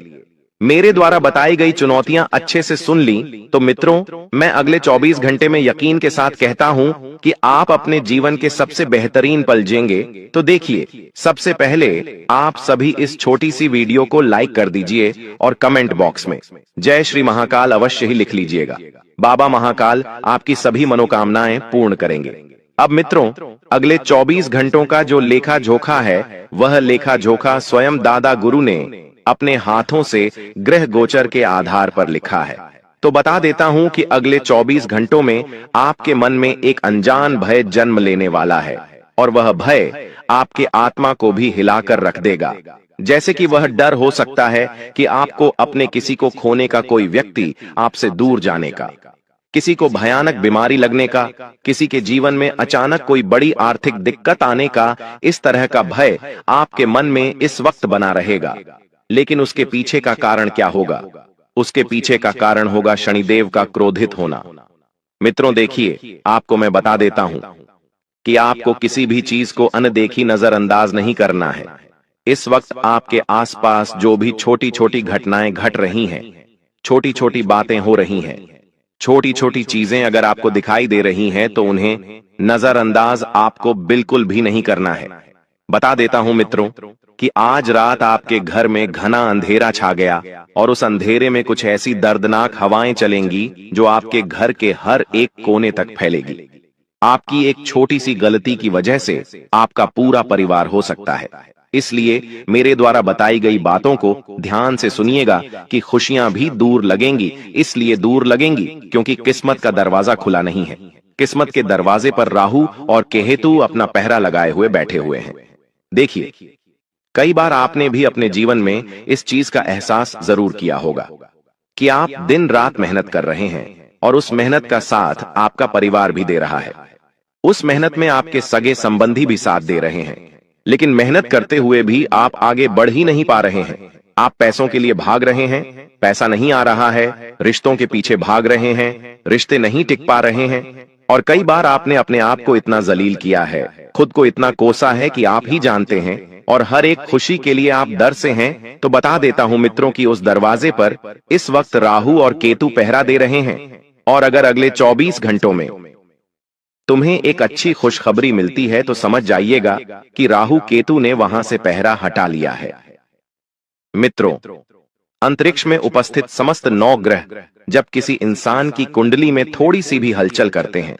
मेरे द्वारा बताई गई चुनौतियां अच्छे से सुन ली, तो मित्रों, मैं अगले 24 घंटे में यकीन के साथ कहता हूं कि आप अपने जीवन के सबसे बेहतरीन पल जिएंगे। तो देखिए, सबसे पहले आप सभी इस छोटी सी वीडियो को लाइक कर दीजिए और कमेंट बॉक्स में जय श्री महाकाल अवश्य ही लिख लीजिएगा। बाबा महाकाल आपकी सभी मनोकामनाएं पूर्ण करेंगे। अब मित्रों, अगले 24 घंटों का जो लेखा जोखा है, वह लेखा जोखा स्वयं दादा गुरु ने अपने हाथों से ग्रह गोचर के आधार पर लिखा है। तो बता देता हूं कि अगले 24 घंटों में आपके मन में एक अनजान भय जन्म लेने वाला है, और वह भय आपके आत्मा को भी हिलाकर रख देगा। जैसे कि वह डर हो सकता है कि आपको अपने किसी को खोने का, कोई व्यक्ति आपसे दूर जाने का, किसी को भयानक बीमारी लगने का, किसी के जीवन में अचानक कोई बड़ी आर्थिक दिक्कत आने का, इस तरह का भय आपके मन में इस वक्त बना रहेगा। लेकिन उसके पीछे का कारण क्या होगा? उसके पीछे का कारण होगा शनिदेव का क्रोधित होना। मित्रों देखिए, आपको मैं बता देता हूं कि आपको किसी भी चीज को अनदेखी नजरअंदाज नहीं करना है। इस वक्त आपके आसपास जो भी छोटी छोटी घटनाएं घट रही हैं, छोटी छोटी बातें हो रही हैं, छोटी छोटी चीजें अगर आपको दिखाई दे रही हैं तो उन्हें नजरअंदाज आपको बिल्कुल भी नहीं करना है। बता देता हूं मित्रों कि आज रात आपके घर में घना अंधेरा छा गया और उस अंधेरे में कुछ ऐसी दर्दनाक हवाएं चलेंगी जो आपके घर के हर एक कोने तक फैलेगी। आपकी एक छोटी सी गलती की वजह से आपका पूरा परिवार हो सकता है। इसलिए मेरे द्वारा बताई गई बातों को ध्यान से सुनिएगा कि खुशियां भी दूर लगेंगी, इसलिए दूर लगेंगी क्योंकि किस्मत का दरवाजा खुला नहीं है। किस्मत के दरवाजे पर राहु और केतु अपना पहरा लगाए हुए बैठे हुए हैं। देखिए, कई बार आपने भी अपने जीवन में इस चीज का एहसास जरूर किया होगा कि आप दिन रात मेहनत कर रहे हैं और उस मेहनत का साथ आपका परिवार भी दे रहा है। उस मेहनत में आपके सगे संबंधी भी साथ दे रहे हैं, लेकिन मेहनत करते हुए भी आप आगे बढ़ ही नहीं पा रहे हैं। आप पैसों के लिए भाग रहे हैं, पैसा नहीं आ रहा है, रिश्तों के पीछे भाग रहे हैं, रिश्ते नहीं टिक पा रहे हैं। और कई बार आपने अपने आप को इतना जलील किया है, खुद को इतना कोसा है कि आप ही जानते हैं, और हर एक खुशी के लिए आप डर से हैं। तो बता देता हूं मित्रों कि उस दरवाजे पर इस वक्त राहु और केतु पहरा दे रहे हैं, और अगर अगले 24 घंटों में तुम्हें एक अच्छी खुशखबरी मिलती है तो समझ जाइएगा कि राहु केतु ने वहां से पहरा हटा लिया है। मित्रों, अंतरिक्ष में उपस्थित समस्त 9 ग्रह जब किसी इंसान की कुंडली में थोड़ी सी भी हलचल करते हैं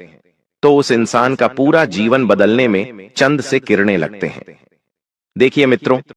तो उस इंसान का पूरा जीवन बदलने में चंद से किरणें लगते हैं। देखिए मित्रों,